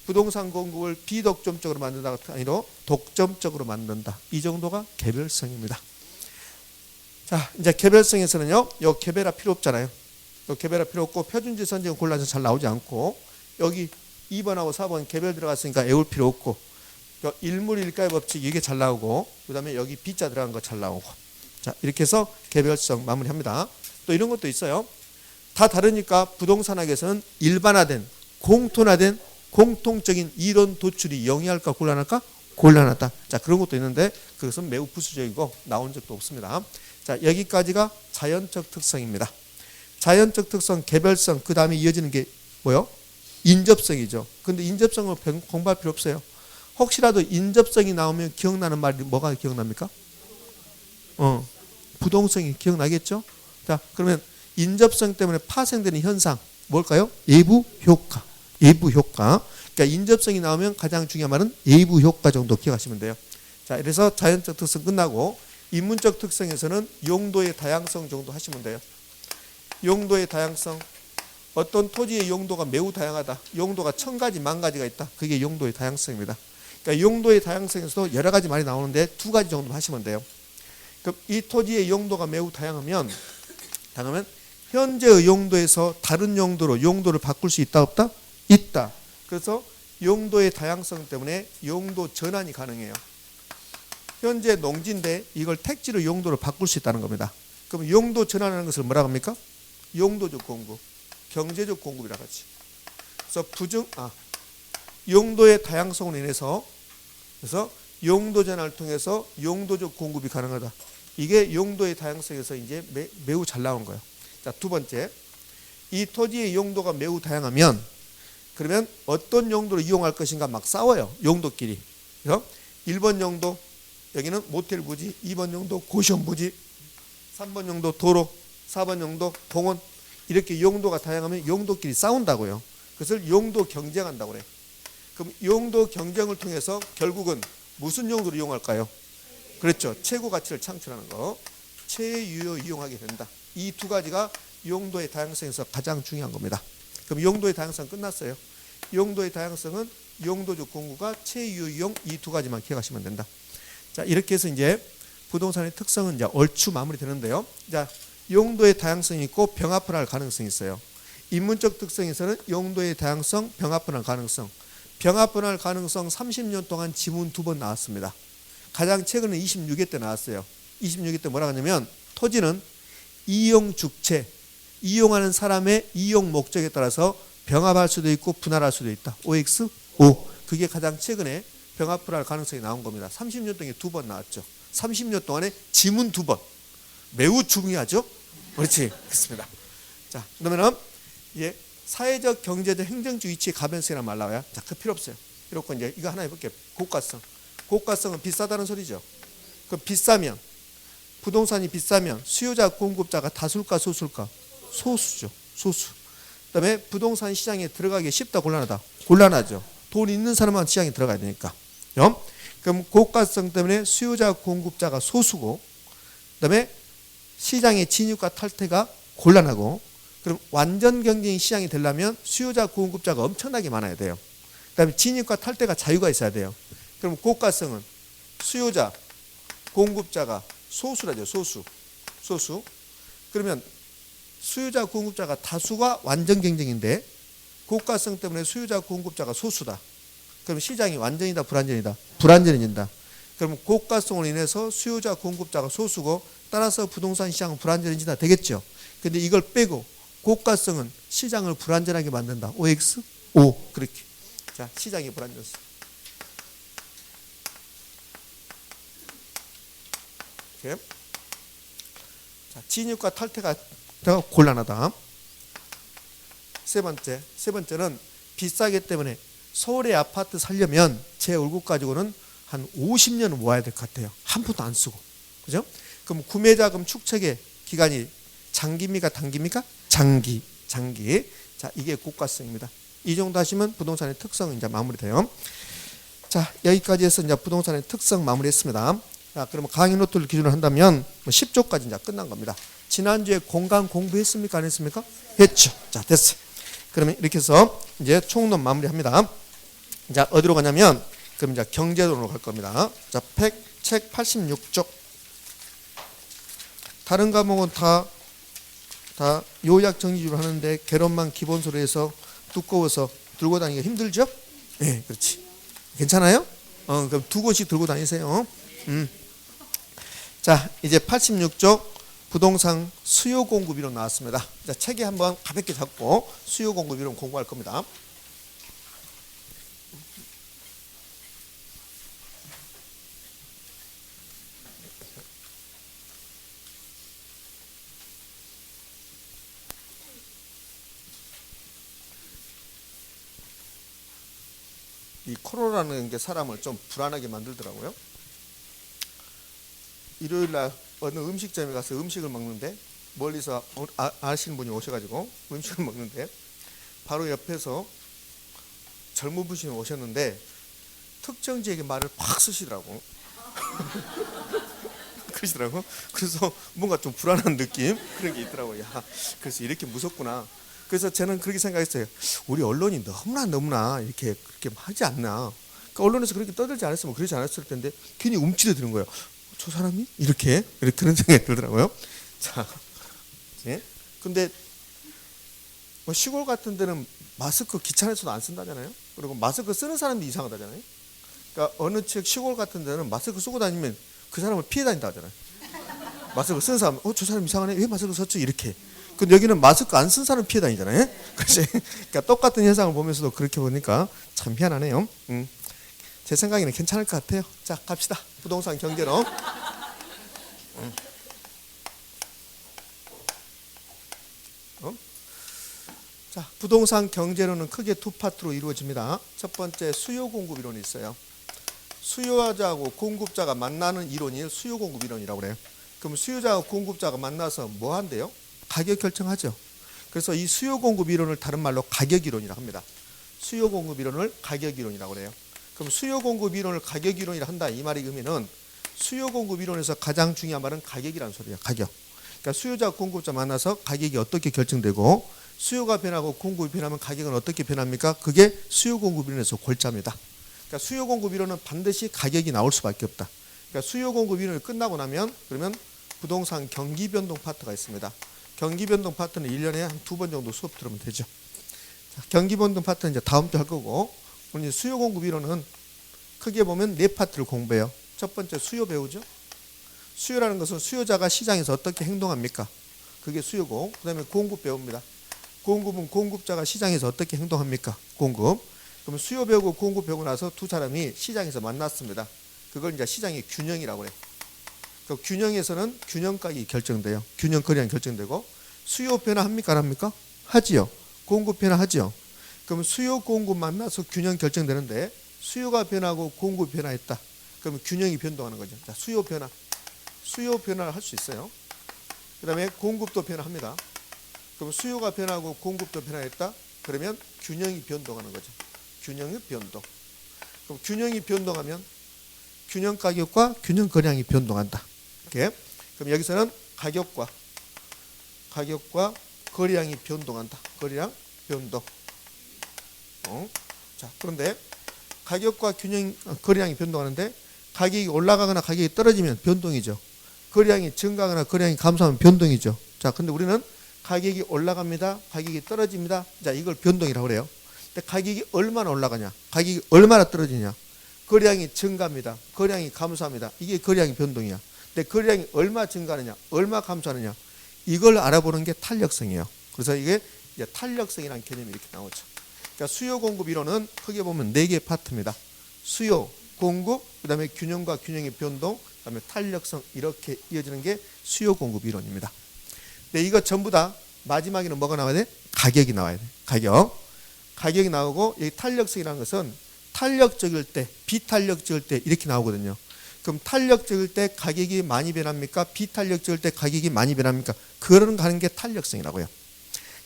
부동산 공급을 비독점적으로 만든다가 아니라 독점적으로 만든다. 이 정도가 개별성입니다. 자, 이제 개별성에서는요, 요 개별화 필요 없잖아요. 요 개별화 필요 없고 표준지 선정은 골라서 잘 나오지 않고 여기 2번하고 4번 개별 들어갔으니까 외울 필요 없고 일물일가의 법칙 이게 잘 나오고 그 다음에 여기 B자 들어간 거 잘 나오고 자 이렇게 해서 개별성 마무리합니다. 또 이런 것도 있어요. 다 다르니까 부동산학에서는 일반화된 공통화된 공통적인 이론 도출이 영위할까 곤란할까? 곤란하다. 자 그런 것도 있는데 그것은 매우 부수적이고 나온 적도 없습니다. 자 여기까지가 자연적 특성입니다. 자연적 특성, 개별성 그 다음에 이어지는 게 뭐요? 인접성이죠. 근데 인접성을 공부할 필요 없어요. 혹시라도 인접성이 나오면 기억나는 말이 뭐가 기억납니까? 부동성이 기억나겠죠? 자, 그러면 인접성 때문에 파생되는 현상 뭘까요? 예부 효과. 예부 효과. 그러니까 인접성이 나오면 가장 중요한 말은 예부 효과 정도 기억하시면 돼요. 자, 그래서 자연적 특성 끝나고 인문적 특성에서는 용도의 다양성 정도 하시면 돼요. 용도의 다양성. 어떤 토지의 용도가 매우 다양하다. 용도가 1000가지, 10,000가지가 있다. 그게 용도의 다양성입니다. 그러니까 용도의 다양성에서도 여러 가지 말이 나오는데 2가지 정도 하시면 돼요. 그럼 이 토지의 용도가 매우 다양하면 현재의 용도에서 다른 용도로 용도를 바꿀 수 있다 없다? 있다. 그래서 용도의 다양성 때문에 용도 전환이 가능해요. 현재 농지인데 이걸 택지로 용도를 바꿀 수 있다는 겁니다. 그럼 용도 전환하는 것을 뭐라고 합니까? 용도적 공급, 경제적 공급이라고 하지. 그래서 용도의 다양성으로 인해서 그래서 용도 전환을 통해서 용도적 공급이 가능하다. 이게 용도의 다양성에서 이제 매우 잘 나온 거예요. 자, 두 번째. 이 토지의 용도가 매우 다양하면 그러면 어떤 용도로 이용할 것인가 막 싸워요. 용도끼리. 그래서 1번 용도 여기는 모텔 부지, 2번 용도 고시원 부지, 3번 용도 도로, 4번 용도 공원 이렇게 용도가 다양하면 용도끼리 싸운다고요. 그것을 용도 경쟁한다고 그래요. 그럼 용도 경쟁을 통해서 결국은 무슨 용도로 이용할까요? 그렇죠. 최고 가치를 창출하는 거. 최유효 이용하게 된다. 이 2가지가 용도의 다양성에서 가장 중요한 겁니다. 그럼 용도의 다양성 끝났어요. 용도의 다양성은 용도적 공구가 체유용 이 두 가지만 기억하시면 된다. 자, 이렇게 해서 이제 부동산의 특성은 이제 얼추 마무리되는데요. 자, 용도의 다양성이 있고 병합분할 가능성이 있어요. 인문적 특성에서는 용도의 다양성, 병합분할 가능성. 병합분할 가능성 30년 동안 지문 2번 나왔습니다. 가장 최근에 26회 때 나왔어요. 26회 때 뭐라고 하냐면 토지는 이용 주체, 이용하는 사람의 이용 목적에 따라서 병합할 수도 있고 분할할 수도 있다. OX? O. 그게 가장 최근에 병합분할 가능성이 나온 겁니다. 30년 동안에 2번 나왔죠. 30년 동안에 지문 2번. 매우 중요하죠? 그렇지. 그렇습니다. 자, 그러면은 예, 사회적, 경제적, 행정적 위치의 가변성이라는 말 나와요. 자, 그 필요 없어요. 이렇고 이제 이거 하나 해볼게요. 고가성. 고가성은 비싸다는 소리죠. 그 비싸면 부동산이 비싸면 수요자, 공급자가 다수일까 소수일까? 소수죠. 소수. 그다음에 부동산 시장에 들어가기 쉽다 곤란하다. 곤란하죠. 돈 있는 사람만 시장에 들어가야 되니까. 그럼 고가성 때문에 수요자, 공급자가 소수고, 그다음에 시장의 진입과 탈퇴가 곤란하고, 그럼 완전 경쟁 시장이 되려면 수요자, 공급자가 엄청나게 많아야 돼요. 그다음에 진입과 탈퇴가 자유가 있어야 돼요. 그럼 고가성은 수요자, 공급자가 소수라죠. 소수. 그러면 수요자, 공급자가 다수가 완전 경쟁인데 고가성 때문에 수요자, 공급자가 소수다. 그럼 시장이 완전이다, 불완전이다? 불완전해진다. 그럼 고가성으로 인해서 수요자, 공급자가 소수고 따라서 부동산 시장은 불완전해진다. 되겠죠. 근데 이걸 빼고 고가성은 시장을 불완전하게 만든다. OX? O. 그렇게. 자, 시장이 불완전성. 이렇게. 자, 진입과 탈퇴가 곤란하다. 세 번째는 비싸기 때문에 서울의 아파트 살려면 제 월급 가지고는 한 50년은 모아야 될 것 같아요. 한 푼도 안 쓰고. 그죠? 그럼 구매자금 축적의 기간이 장기입니까? 단기입니까? 장기. 자, 이게 고가성입니다. 이 정도 하시면 부동산의 특성은 이제 마무리돼요. 자, 여기까지 해서 이제 부동산의 특성 마무리했습니다. 자, 그러면 강의 노트를 기준으로 한다면 10조까지 이제 끝난 겁니다. 지난주에 공간 공부했습니까? 안 했습니까? 했죠. 자, 됐어요. 그러면 이렇게 해서 이제 총론 마무리합니다. 자, 어디로 가냐면 그럼 이제 경제론으로 갈 겁니다. 자, 책 86쪽. 다른 과목은 다 요약 정리주로 하는데 개론만 기본소로 해서 두꺼워서 들고 다니기가 힘들죠? 네, 그렇지. 괜찮아요? 그럼 2권씩 들고 다니세요. 자, 이제 86쪽 부동산 수요 공급 이론 나왔습니다. 자, 책에 한번 가볍게 잡고 수요 공급 이론 공부할 겁니다. 이 코로나라는 게 사람을 좀 불안하게 만들더라고요. 일요일날 어느 음식점에 가서 음식을 먹는데 멀리서 아시는 분이 오셔가지고 음식을 먹는데 바로 옆에서 젊은 분이 오셨는데 특정 지역의 말을 팍 쓰시더라고. 그러시더라고. 그래서 뭔가 좀 불안한 느낌 그런 게 있더라고요. 야, 그래서 이렇게 무섭구나. 그래서 저는 그렇게 생각했어요. 우리 언론이 너무나 이렇게 그렇게 하지 않나. 그러니까 언론에서 그렇게 떠들지 않았으면 그러지 않았을 텐데 괜히 움찔해 드는 거예요. 저 사람이 이렇게 그런 생각이 들더라고요. 자, 예. 근데 뭐 시골 같은 데는 마스크 귀찮아서도 안 쓴다잖아요. 그리고 마스크 쓰는 사람도 이상하다잖아요. 그러니까 어느 책 시골 같은 데는 마스크 쓰고 다니면 그 사람을 피해 다닌다 하잖아요. 마스크 쓰는 사람, 저 사람 이상하네. 왜 마스크 썼지? 이렇게. 근데 여기는 마스크 안 쓴 사람 피해 다니잖아요. 그러니까 똑같은 현상을 보면서도 그렇게 보니까 참 희한하네요. 제 생각에는 괜찮을 것 같아요. 자, 갑시다. 부동산 경제론. 자, 부동산 경제론은 크게 두 파트로 이루어집니다. 첫 번째 수요 공급 이론이 있어요. 수요자하고 공급자가 만나는 이론이 수요 공급 이론이라고 그래요. 그럼 수요자와 공급자가 만나서 뭐 한대요? 가격 결정하죠. 그래서 이 수요 공급 이론을 다른 말로 가격 이론이라고 합니다. 수요 공급 이론을 가격 이론이라고 그래요. 그럼 수요 공급 이론을 가격 이론이라 한다 이 말이 그러면은 수요 공급 이론에서 가장 중요한 말은 가격이라는 소리예요. 가격. 그러니까 수요자 공급자 만나서 가격이 어떻게 결정되고 수요가 변하고 공급이 변하면 가격은 어떻게 변합니까? 그게 수요 공급 이론에서 골자입니다. 그러니까 수요 공급 이론은 반드시 가격이 나올 수밖에 없다. 그러니까 수요 공급 이론이 끝나고 나면 그러면 부동산 경기 변동 파트가 있습니다. 경기 변동 파트는 1년에 한 2번 정도 수업 들으면 되죠. 자, 경기 변동 파트는 이제 다음 주 할 거고, 오늘 이제 수요 공급 이론은 크게 보면 4파트를 공부해요. 첫 번째 수요 배우죠. 수요라는 것은 수요자가 시장에서 어떻게 행동합니까? 그게 수요고, 그 다음에 공급 배웁니다. 공급은 공급자가 시장에서 어떻게 행동합니까? 공급. 그러면 수요 배우고 공급 배우고 나서 두 사람이 시장에서 만났습니다. 그걸 이제 시장의 균형이라고 해요. 그 균형에서는 균형 가격이 결정돼요. 균형 거래량이 결정되고, 수요 변화합니까? 안 합니까? 하지요. 공급 변화하지요. 그러면 수요 공급 만나서 균형 결정되는데, 수요가 변하고 공급이 변화했다. 그러면 균형이 변동하는 거죠. 자, 수요 변화를 할 수 있어요. 그 다음에 공급도 변화합니다. 그럼 수요가 변하고 공급도 변화했다. 그러면 균형이 변동하는 거죠. 균형의 변동. 그럼 균형이 변동하면 균형 가격과 균형 거래량이 변동한다. 이렇게. 그럼 여기서는 가격과 거래량이 변동한다. 거래량 변동. 자, 그런데 가격과 거래량이 변동하는데 가격이 올라가거나 가격이 떨어지면 변동이죠. 거래량이 증가하거나 거래량이 감소하면 변동이죠. 자, 근데 우리는 가격이 올라갑니다. 가격이 떨어집니다. 자, 이걸 변동이라고 그래요. 근데 가격이 얼마나 올라가냐? 가격이 얼마나 떨어지냐? 거래량이 증가합니다. 거래량이 감소합니다. 이게 거래량이 변동이야. 근데 거래량이 얼마 증가하느냐? 얼마 감소하느냐? 이걸 알아보는 게 탄력성이에요. 그래서 이게 이제 탄력성이라는 개념이 이렇게 나오죠. 그러니까 수요 공급 이론은 크게 보면 4개의 파트입니다. 수요, 공급, 그다음에 균형과 균형의 변동, 그다음에 탄력성 이렇게 이어지는 게 수요 공급 이론입니다. 근데 이거 전부 다 마지막에는 뭐가 나와야 돼? 가격이 나와야 돼. 가격이 나오고 이 탄력성이라는 것은 탄력적일 때, 비탄력적일 때 이렇게 나오거든요. 그럼 탄력적일 때 가격이 많이 변합니까? 비탄력적일 때 가격이 많이 변합니까? 그런 가는 게 탄력성이라고요.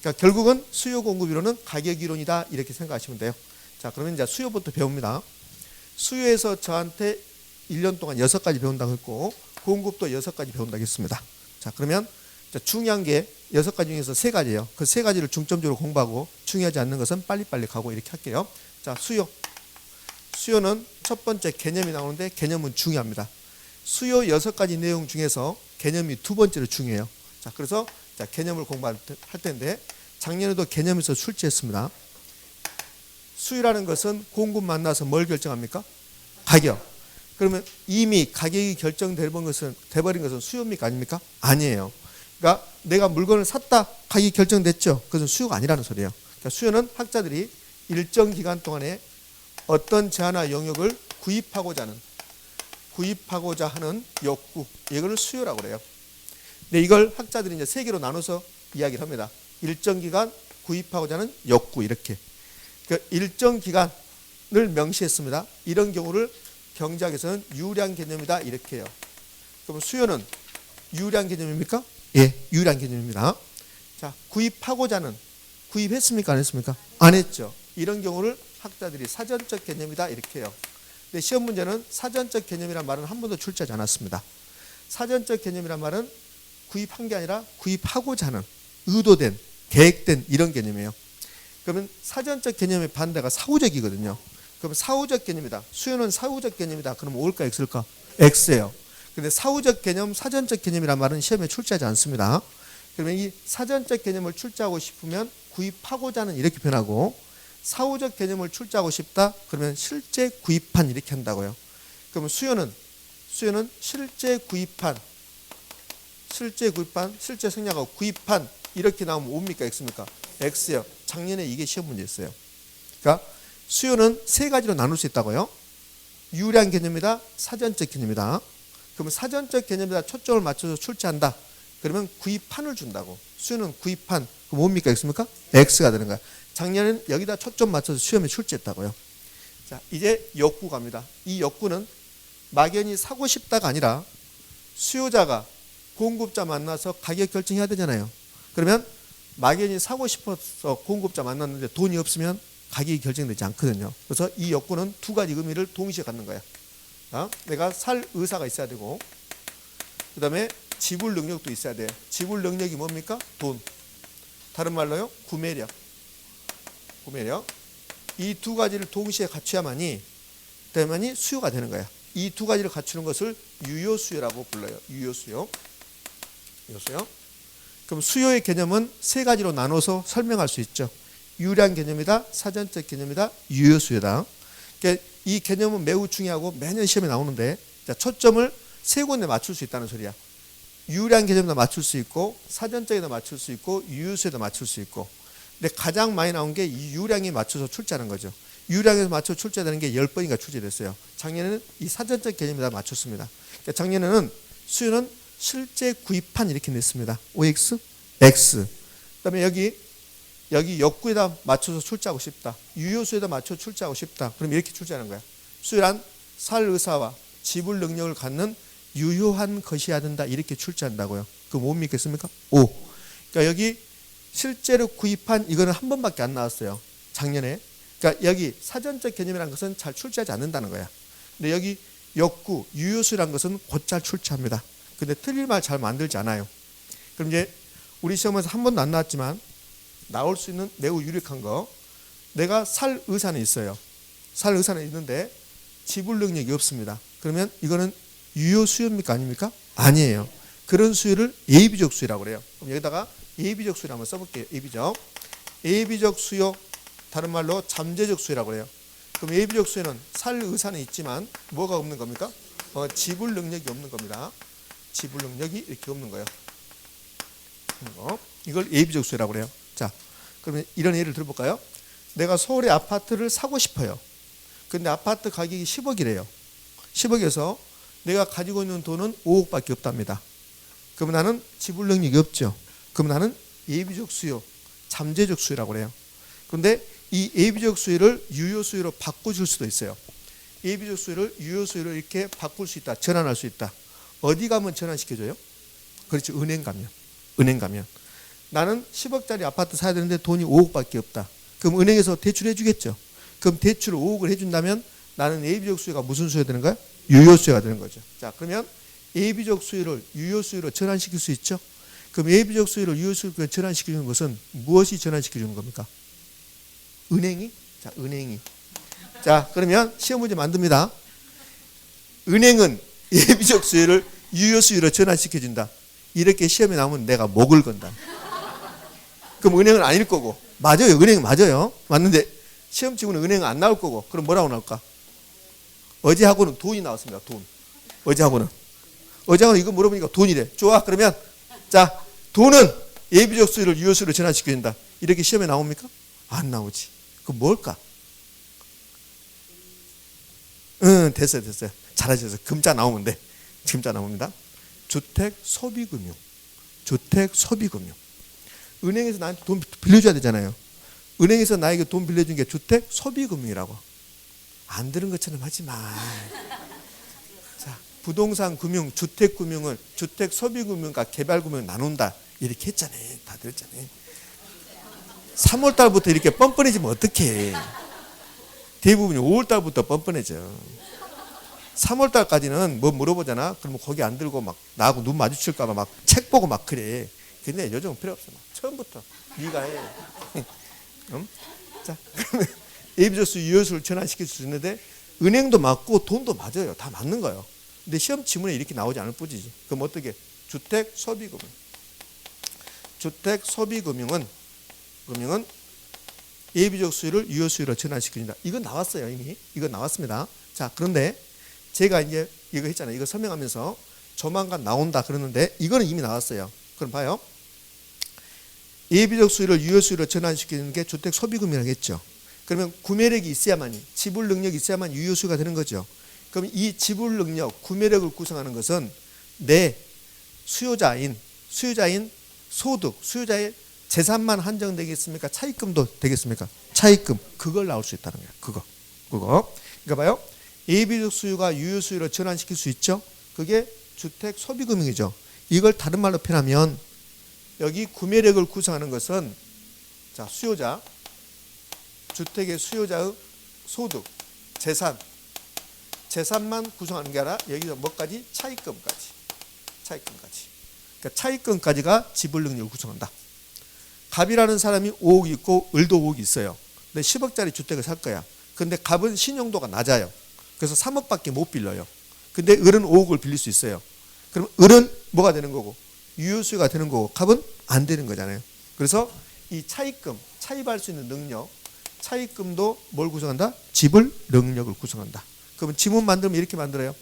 그러니까 결국은 수요 공급 이론은 가격 이론이다 이렇게 생각하시면 돼요. 자, 그러면 이제 수요부터 배웁니다. 수요에서 저한테 1년 동안 6가지 배운다고 했고 공급도 6가지 배운다고 했습니다. 자, 그러면 중요한 게 6가지 중에서 3가지예요. 그 3가지를 중점적으로 공부하고 중요하지 않는 것은 빨리빨리 가고 이렇게 할게요. 자, 수요는 첫 번째 개념이 나오는데 개념은 중요합니다. 수요 6가지 내용 중에서 개념이 2번째로 중요해요. 자, 그래서 개념을 공부할 텐데 작년에도 개념에서 출제했습니다. 수요라는 것은 공급 만나서 뭘 결정합니까? 가격. 그러면 이미 가격이 결정돼버린 것은 수요입니까? 아닙니까? 아니에요. 그러니까 내가 물건을 샀다 가격이 결정됐죠. 그것은 수요가 아니라는 소리예요. 그러니까 수요는 학자들이 일정 기간 동안에 어떤 제한화 영역을 구입하고자 하는 욕구, 이걸 수요라고 그래요. 근데 이걸 학자들이 이제 3개로 나눠서 이야기를 합니다. 일정 기간 구입하고자 하는 욕구 이렇게. 그 일정 기간을 명시했습니다. 이런 경우를 경제학에서는 유량 개념이다 이렇게 해요. 그럼 수요는 유량 개념입니까? 예, 유량 개념입니다. 자, 구입했습니까? 안 했습니까? 안 했죠. 이런 경우를 학자들이 사전적 개념이다 이렇게 해요. 근데 시험 문제는 사전적 개념이란 말은 한 번도 출제하지 않았습니다. 사전적 개념이란 말은 구입한 게 아니라 구입하고자 하는 의도된, 계획된 이런 개념이에요. 그러면 사전적 개념의 반대가 사후적이거든요. 그럼 사후적 개념이다. 수요는 사후적 개념이다. 그럼 O일까 X일까? X예요. 근데 사후적 개념, 사전적 개념이란 말은 시험에 출제하지 않습니다. 그러면 이 사전적 개념을 출제하고 싶으면 구입하고자 하는 이렇게 변하고 사후적 개념을 출제하고 싶다. 그러면 실제 구입한 이렇게 한다고요. 그러면 수요는 실제 구입한, 실제 생략하고 구입한 이렇게 나오면 O입니까? X입니까? X예요. 작년에 이게 시험 문제였어요. 그러니까 수요는 3가지로 나눌 수 있다고요. 유량 개념이다. 사전적 개념이다. 그러면 사전적 개념에다 초점을 맞춰서 출제한다. 그러면 구입한을 준다고. 수요는 구입한. 그럼 뭡니까? X입니까? X가 되는 거야. 작년에는 여기다 초점 맞춰서 시험에 출제했다고요. 자, 이제 욕구 갑니다. 이 욕구는 막연히 사고 싶다가 아니라 수요자가 공급자 만나서 가격 결정해야 되잖아요. 그러면 막연히 사고 싶어서 공급자 만났는데 돈이 없으면 가격이 결정되지 않거든요. 그래서 이 욕구는 2가지 의미를 동시에 갖는 거야. 내가 살 의사가 있어야 되고 그 다음에 지불 능력도 있어야 돼. 지불 능력이 뭡니까? 돈. 다른 말로요, 구매력. 이 두 가지를 동시에 갖춰야만이 수요가 되는 거야. 이 두 가지를 갖추는 것을 유효수요라고 불러요. 유효수요. 그럼 수요의 개념은 세 가지로 나눠서 설명할 수 있죠. 유량 개념이다, 사전적 개념이다, 유효수요다. 그러니까 이 개념은 매우 중요하고 매년 시험에 나오는데, 자, 초점을 세 군데 맞출 수 있다는 소리야. 유량 개념도 맞출 수 있고, 사전적에도 맞출 수 있고, 유효수요도 맞출 수 있고. 근데 가장 많이 나온 게 이 유량에 맞춰서 출제하는 거죠. 유량에서 맞춰 출제되는 게 10번인가 출제됐어요. 작년에는 이 사전적 개념에다 맞췄습니다. 그러니까 작년에는 수요는 실제 구입한 이렇게 냈습니다. OX, X. 그다음에 여기 역구에다 맞춰서 출제하고 싶다. 유효수에다 맞춰 출제하고 싶다. 그럼 이렇게 출제하는 거야. 수요란 살 의사와 지불 능력을 갖는 유효한 것이어야 된다. 이렇게 출제한다고요. 그럼 못 믿겠습니까? O. 그러니까 여기 실제로 구입한 이거는 한 번밖에 안 나왔어요. 작년에. 그러니까 여기 사전적 개념이라는 것은 잘 출제하지 않는다는 거야. 근데 여기 역구, 유효수라는 것은 곧잘 출제합니다. 근데 틀릴 말 잘 만들지 않아요. 그럼 이제 우리 시험에서 한 번도 안 나왔지만 나올 수 있는 매우 유력한 거, 내가 살 의사는 있어요. 살 의사는 있는데 지불 능력이 없습니다. 그러면 이거는 유효수요입니까? 아닙니까? 아니에요. 그런 수요를 예비적 수요라고 그래요. 그럼 여기다가 예비적 수요를 한번 써볼게요. 예비적 수요, 다른 말로 잠재적 수요라고 그래요. 그럼 예비적 수요는 살 의사는 있지만 뭐가 없는 겁니까? 지불 능력이 없는 겁니다. 지불 능력이 이렇게 없는 거예요. 이걸 예비적 수요라고 그래요. 자, 그러면 이런 예를 들어볼까요? 내가 서울에 아파트를 사고 싶어요. 근데 아파트 가격이 10억이래요. 10억에서 내가 가지고 있는 돈은 5억밖에 없답니다. 그러면 나는 지불 능력이 없죠. 그럼 나는 예비적 수요, 잠재적 수요라고 그래요. 그런데 이 예비적 수요를 유효 수요로 바꿔줄 수도 있어요. 예비적 수요를 유효 수요로 이렇게 바꿀 수 있다. 전환할 수 있다. 어디 가면 전환시켜줘요? 그렇죠. 은행 가면. 나는 10억짜리 아파트 사야 되는데 돈이 5억밖에 없다. 그럼 은행에서 대출해 주겠죠. 그럼 대출 5억을 해준다면 나는 예비적 수요가 무슨 수요가 되는 거야? 유효 수요가 되는 거죠. 자, 그러면 예비적 수요를 유효 수요로 전환시킬 수 있죠. 그럼 예비적 수요를 유효 수요로 전환시키는 것은 무엇이 전환시켜주는 겁니까? 은행이? 자, 은행이. 자, 그러면 시험 문제 만듭니다. 은행은 예비적 수요를 유효 수요로 전환시켜준다. 이렇게 시험에 나오면 내가 목을 건다. 그럼 은행은 아닐 거고. 맞아요. 은행은 맞아요. 맞는데 시험 치고는 은행은 안 나올 거고. 그럼 뭐라고 나올까? 어제하고는 돈이 나왔습니다. 돈. 어제하고는 이거 물어보니까 돈이래. 좋아. 그러면 자, 돈은 예비적 수요를 유효 수요로 전환시켜준다. 이렇게 시험에 나옵니까? 안 나오지. 그럼 뭘까? 됐어요. 잘하셔서 금자 나오면 돼. 금자 나옵니다. 주택 소비금융. 은행에서 나한테 돈 빌려줘야 되잖아요. 은행에서 나에게 돈 빌려준 게 주택 소비금융이라고. 안 들은 것처럼 하지 마. 자, 부동산 금융, 주택 금융을 주택 소비금융과 개발금융을 나눈다. 이렇게 했잖아요. 다 들었잖아요. 3월 달부터 이렇게 뻔뻔해지면 어떡해. 대부분이 5월 달부터 뻔뻔해져. 3월 달까지는 뭐 물어보잖아. 그러면 거기 안 들고 막 나하고 눈 마주칠까봐 막 책 보고 막 그래. 근데 요즘은 필요 없어. 막 처음부터 네가 해. 자, 그러면 예비적 수요, 유효수를 전환시킬 수 있는데 은행도 맞고 돈도 맞아요. 다 맞는 거예요. 근데 시험 지문에 이렇게 나오지 않을 뿐이지. 그럼 어떻게? 주택 소비금융은 예비적 수요를 유효 수요로 전환시켜준다. 이건 나왔어요. 이미. 이건 나왔습니다. 자, 그런데 제가 이제 이거 했잖아요. 이거 설명하면서 조만간 나온다 그러는데 이거는 이미 나왔어요. 그럼 봐요. 예비적 수요를 유효 수요로 전환시키는 게 주택 소비금이라고 했죠. 그러면 구매력이 있어야만이, 지불 능력이 있어야만 유효 수요가 되는 거죠. 그럼 이 지불 능력, 구매력을 구성하는 것은 내 수요자인 소득, 수요자의 재산만 한정되겠습니까? 차입금도 되겠습니까? 차입금. 그걸 나올 수 있다는 거예요. 그거. 그러니까 봐요. 예비적 수요가 유효 수요로 전환시킬 수 있죠. 그게 주택 소비금융이죠. 이걸 다른 말로 표현하면 여기 구매력을 구성하는 것은 자, 수요자, 주택의 수요자의 소득, 재산만 구성하는 게 아니라 여기서 뭐까지? 차입금까지. 그러니까 차입금까지가 지불 능력을 구성한다. 갑이라는 사람이 5억 있고 을도 5억 있어요. 근데 10억짜리 주택을 살 거야. 근데 갑은 신용도가 낮아요. 그래서 3억밖에 못 빌려요. 근데 을은 5억을 빌릴 수 있어요. 그럼 을은 뭐가 되는 거고 유효수요가 되는 거고 갑은 안 되는 거잖아요. 그래서 이 차입금, 차입할 수 있는 능력, 차입금도 뭘 구성한다? 지불 능력을 구성한다. 그러면 지문 만들면 이렇게 만들어요.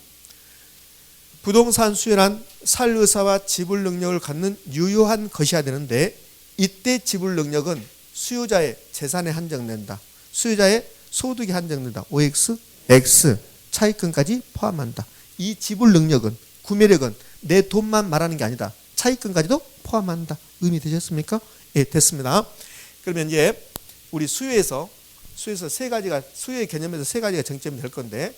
부동산 수요란 살 의사와 지불 능력을 갖는 유효한 것이어야 되는데 이때 지불 능력은 수요자의 재산에 한정된다. 수요자의 소득에 한정된다. OX, X, 차입금까지 포함한다. 이 지불 능력은 구매력은 내 돈만 말하는 게 아니다. 차입금까지도 포함한다. 의미 되셨습니까? 예, 됐습니다. 그러면 이제 우리 수요에서 세 가지가 수요의 개념에서 세 가지가 쟁점이 될 건데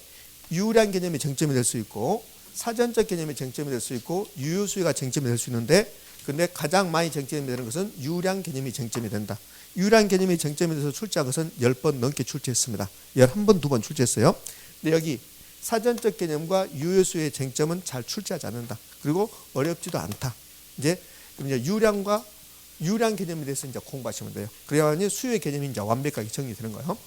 유효량 개념이 쟁점이 될 수 있고 사전적 개념이 쟁점이 될 수 있고 유효 수요가 쟁점이 될 수 있는데 근데 가장 많이 쟁점이 되는 것은 유효량 개념이 쟁점이 된다. 유효량 개념이 쟁점이 돼서 출제한 것은 10번 넘게 출제했습니다. 11번, 2번 출제했어요. 근데 여기 사전적 개념과 유효 수요의 쟁점은 잘 출제하지 않는다. 그리고 어렵지도 않다. 이제 유효량과 유효량 개념에 대해서 이제 공부하시면 돼요. 그래야만이 수요의 개념이 이제 완벽하게 정리되는 거예요.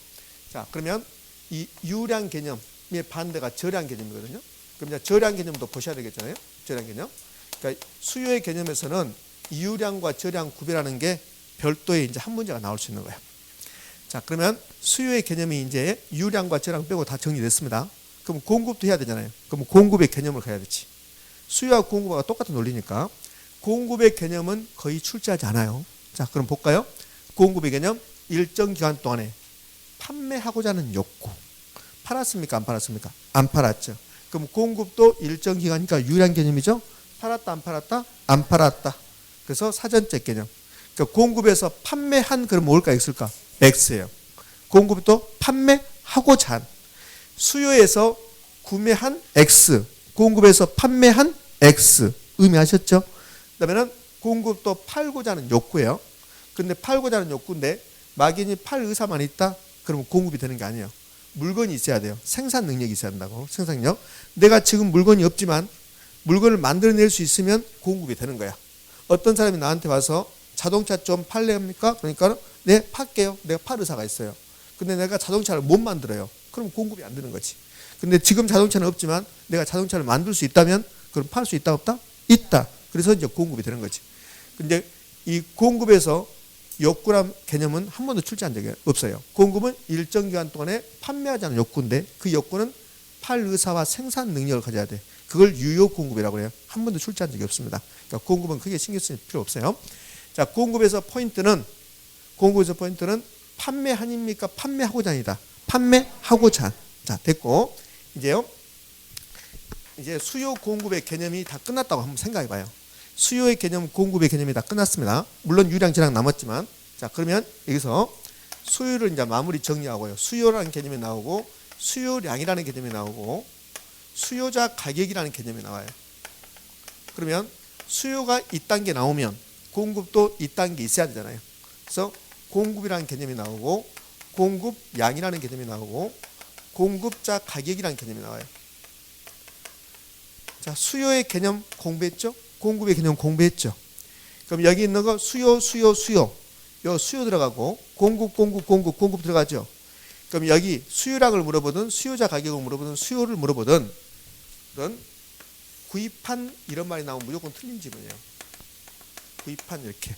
자, 그러면 이 유효량 개념의 반대가 저량 개념이거든요. 그럼 이제 저량 개념도 보셔야 되겠잖아요. 저량 개념. 그러니까 수요의 개념에서는 유효량과 저량 구별하는 게 별도의 이제 한 문제가 나올 수 있는 거예요. 자, 그러면 수요의 개념이 이제 유효량과 저량 빼고 다 정리됐습니다. 그럼 공급도 해야 되잖아요. 그럼 공급의 개념을 가야 되지. 수요와 공급과 똑같은 논리니까 공급의 개념은 거의 출제하지 않아요. 자, 그럼 볼까요? 공급의 개념 일정 기간 동안에 판매하고자 하는 욕구. 팔았습니까? 안 팔았습니까? 안 팔았죠. 그럼 공급도 일정 기간이니까 유효량 개념이죠. 팔았다 안 팔았다? 안 팔았다. 그래서 사전적 개념. 그러니까 공급에서 판매한 그럼 뭘까 X일까? X예요. 공급도 판매하고자 한. 수요에서 구매한 X. 공급에서 판매한 X. 의미하셨죠? 그다음에는 공급도 팔고자 하는 욕구예요. 근데 팔고자 하는 욕구인데 막연히 팔 의사만 있다? 그러면 공급이 되는 게 아니에요. 물건이 있어야 돼요. 생산 능력이 있어야 한다고. 생산력. 내가 지금 물건이 없지만 물건을 만들어낼 수 있으면 공급이 되는 거야. 어떤 사람이 나한테 와서 자동차 좀 팔래합니까? 그러니까 네, 팔게요. 내가 팔 의사가 있어요. 근데 내가 자동차를 못 만들어요. 그럼 공급이 안 되는 거지. 근데 지금 자동차는 없지만 내가 자동차를 만들 수 있다면 그럼 팔 수 있다 없다? 있다. 그래서 이제 공급이 되는 거지. 근데 이 공급에서 욕구란 개념은 한 번도 출제한 적이 없어요. 공급은 일정 기간 동안에 판매하자는 욕구인데 그 욕구는 팔 의사와 생산 능력을 가져야 돼. 그걸 유효 공급이라고 해요. 한 번도 출제한 적이 없습니다. 그러니까 공급은 크게 신경 쓸 필요 없어요. 자, 공급에서 포인트는 판매한입니까? 판매하고자 아니다. 판매하고자 한. 자, 됐고 이제요. 이제 수요 공급의 개념이 다 끝났다고 한번 생각해 봐요. 수요의 개념, 공급의 개념이 다 끝났습니다. 물론 유량, 저량 남았지만 자, 그러면 여기서 수요를 이제 마무리 정리하고요. 수요라는 개념이 나오고 수요량이라는 개념이 나오고 수요자 가격이라는 개념이 나와요. 그러면 수요가 이딴 게 나오면 공급도 이딴 게 있어야 되잖아요. 그래서 공급이라는 개념이 나오고 공급량이라는 개념이 나오고 공급자 가격이라는 개념이 나와요. 자, 수요의 개념 공부했죠? 공급의 개념 공부했죠? 그럼 여기 있는 거 수요. 요 수요 들어가고 공급 들어가죠? 그럼 여기 수요량을 물어보든 수요자 가격을 물어보든 수요를 물어보든 그런 구입한 이런 말이 나오면 무조건 틀린 지문이에요. 구입한 이렇게.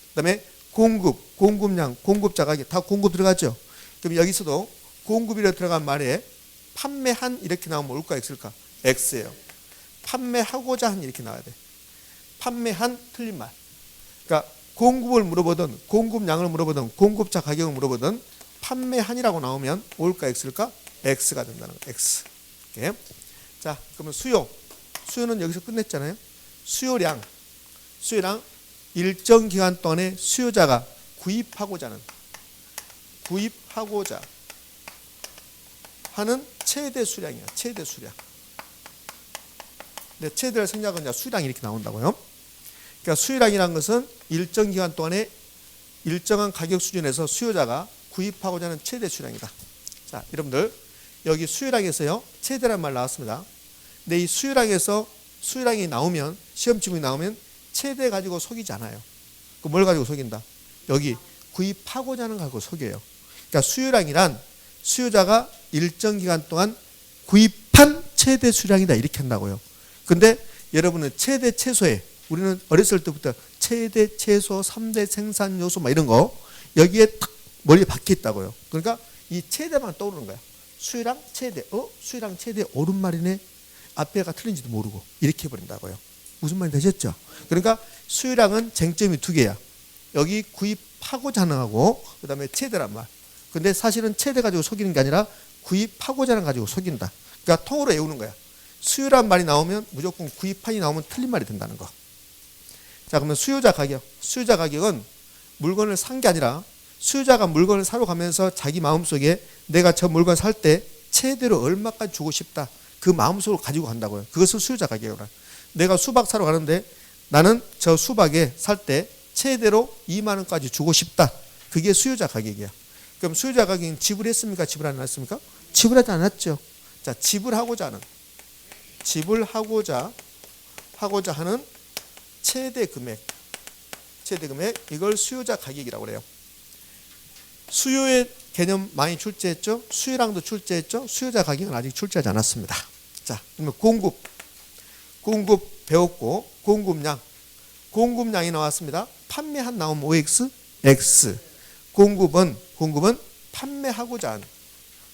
그다음에 공급량, 공급자 가격 다 공급 들어가죠? 그럼 여기서도 공급이라 들어간 말에 판매한 이렇게 나오면 뭘까 X일까? X예요. 판매하고자 한 이렇게 나와야 돼. 판매한 틀린 말. 그러니까 공급을 물어보든 공급량을 물어보든 공급자 가격을 물어보든 판매한이라고 나오면 뭘까 X일까? X가 된다는 거. X. 이렇게. 자, 그러면 수요는 여기서 끝냈잖아요. 수요량 일정 기간 동안에 수요자가 구입하고자 하는 최대 수량이야. 최대 수량. 근데 최대를 생략은 이제 수량이 이렇게 나온다고요. 그러니까 수요량이라는 것은 일정 기간 동안에 일정한 가격 수준에서 수요자가 구입하고자 하는 최대 수량이다. 자, 여러분들 여기 수요량에서요 최대란 말 나왔습니다. 근데 이 수요량이 나오면 시험 지문이 나오면 최대 가지고 속이지 않아요. 그 뭘 가지고 속인다? 여기 구입하고자 하는 걸 속여요. 그러니까 수요량이란 수요자가 일정 기간 동안 구입한 최대 수량이다 이렇게 한다고요. 근데 여러분은 최대 최소에 우리는 어렸을 때부터 최대 최소 3대 생산 요소 막 이런 거 여기에 탁 머리에 박혀 있다고요. 그러니까 이 최대만 떠오르는 거야. 수요량 최대. 수요량 최대 옳은 말이네. 앞에가 틀린지도 모르고 이렇게 해버린다고요. 무슨 말이 되셨죠? 그러니까 수요량은 쟁점이 두 개야. 여기 구입하고자 하는 거고 그다음에 최대란 말. 근데 사실은 최대 가지고 속이는 게 아니라 구입하고자 하는 가지고 속인다. 그러니까 통으로 외우는 거야. 수요란 말이 나오면 무조건 구입한이 나오면 틀린 말이 된다는 거. 자, 그러면 수요자 가격. 수요자 가격은 물건을 산 게 아니라 수요자가 물건을 사러 가면서 자기 마음속에 내가 저 물건 살 때 최대로 얼마까지 주고 싶다. 그 마음속으로 가지고 간다고요. 그것을 수요자 가격이라. 내가 수박 사러 가는데 나는 저 수박에 살 때 최대로 2만 원까지 주고 싶다. 그게 수요자 가격이야. 그럼 수요자 가격은 지불했습니까? 지불 안 했습니까? 지불하지 않았죠. 자, 지불하고자 하는 최대 금액 이걸 수요자 가격이라고 그래요. 수요의 개념 많이 출제했죠. 수요량도 출제했죠. 수요자 가격은 아직 출제하지 않았습니다. 자, 그러면 공급 배웠고 공급량이 나왔습니다. 판매한 나오면 OX, X. 공급은 판매하고자 하는,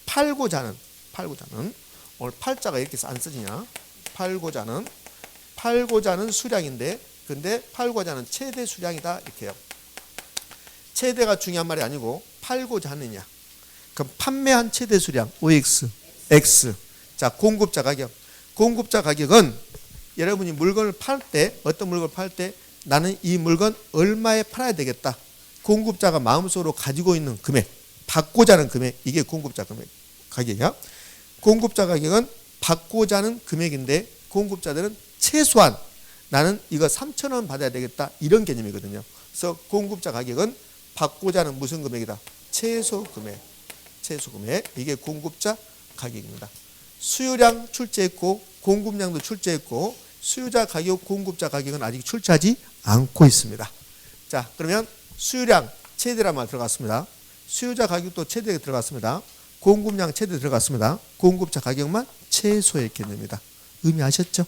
팔고자 하는 오늘 팔자가 이렇게 안 쓰지냐? 팔고자 하는 수량인데 근데 팔고자 하는 최대 수량이다 이렇게요. 최대가 중요한 말이 아니고 팔고자 하느냐. 그럼 판매한 최대 수량 OX, X. 자, 공급자 가격은 여러분이 물건을 팔 때 어떤 물건을 팔 때 나는 이 물건 얼마에 팔아야 되겠다. 공급자가 마음속으로 가지고 있는 금액, 받고자 하는 금액, 이게 공급자 금액 가격이야. 공급자 가격은 받고자 하는 금액인데 공급자들은 최소한 나는 이거 3,000원 받아야 되겠다 이런 개념이거든요. 그래서 공급자 가격은 받고자 하는 무슨 금액이다? 최소 금액. 이게 공급자 가격입니다. 수요량 출제했고 공급량도 출제했고 수요자 가격, 공급자 가격은 아직 출제하지 않고 있습니다. 자, 그러면 수요량 최대란 말 들어갔습니다. 수요자 가격도 최대에 들어갔습니다. 공급량 최대 들어갔습니다. 공급자 가격만 최소의 개념입니다. 의미하셨죠?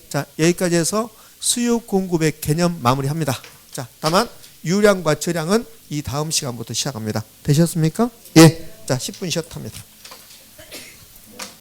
자, 여기까지 해서 수요 공급의 개념 마무리합니다. 자, 다만 유량과 저량은 이 다음 시간부터 시작합니다. 되셨습니까? 예. 자, 10분 쉬었답니다.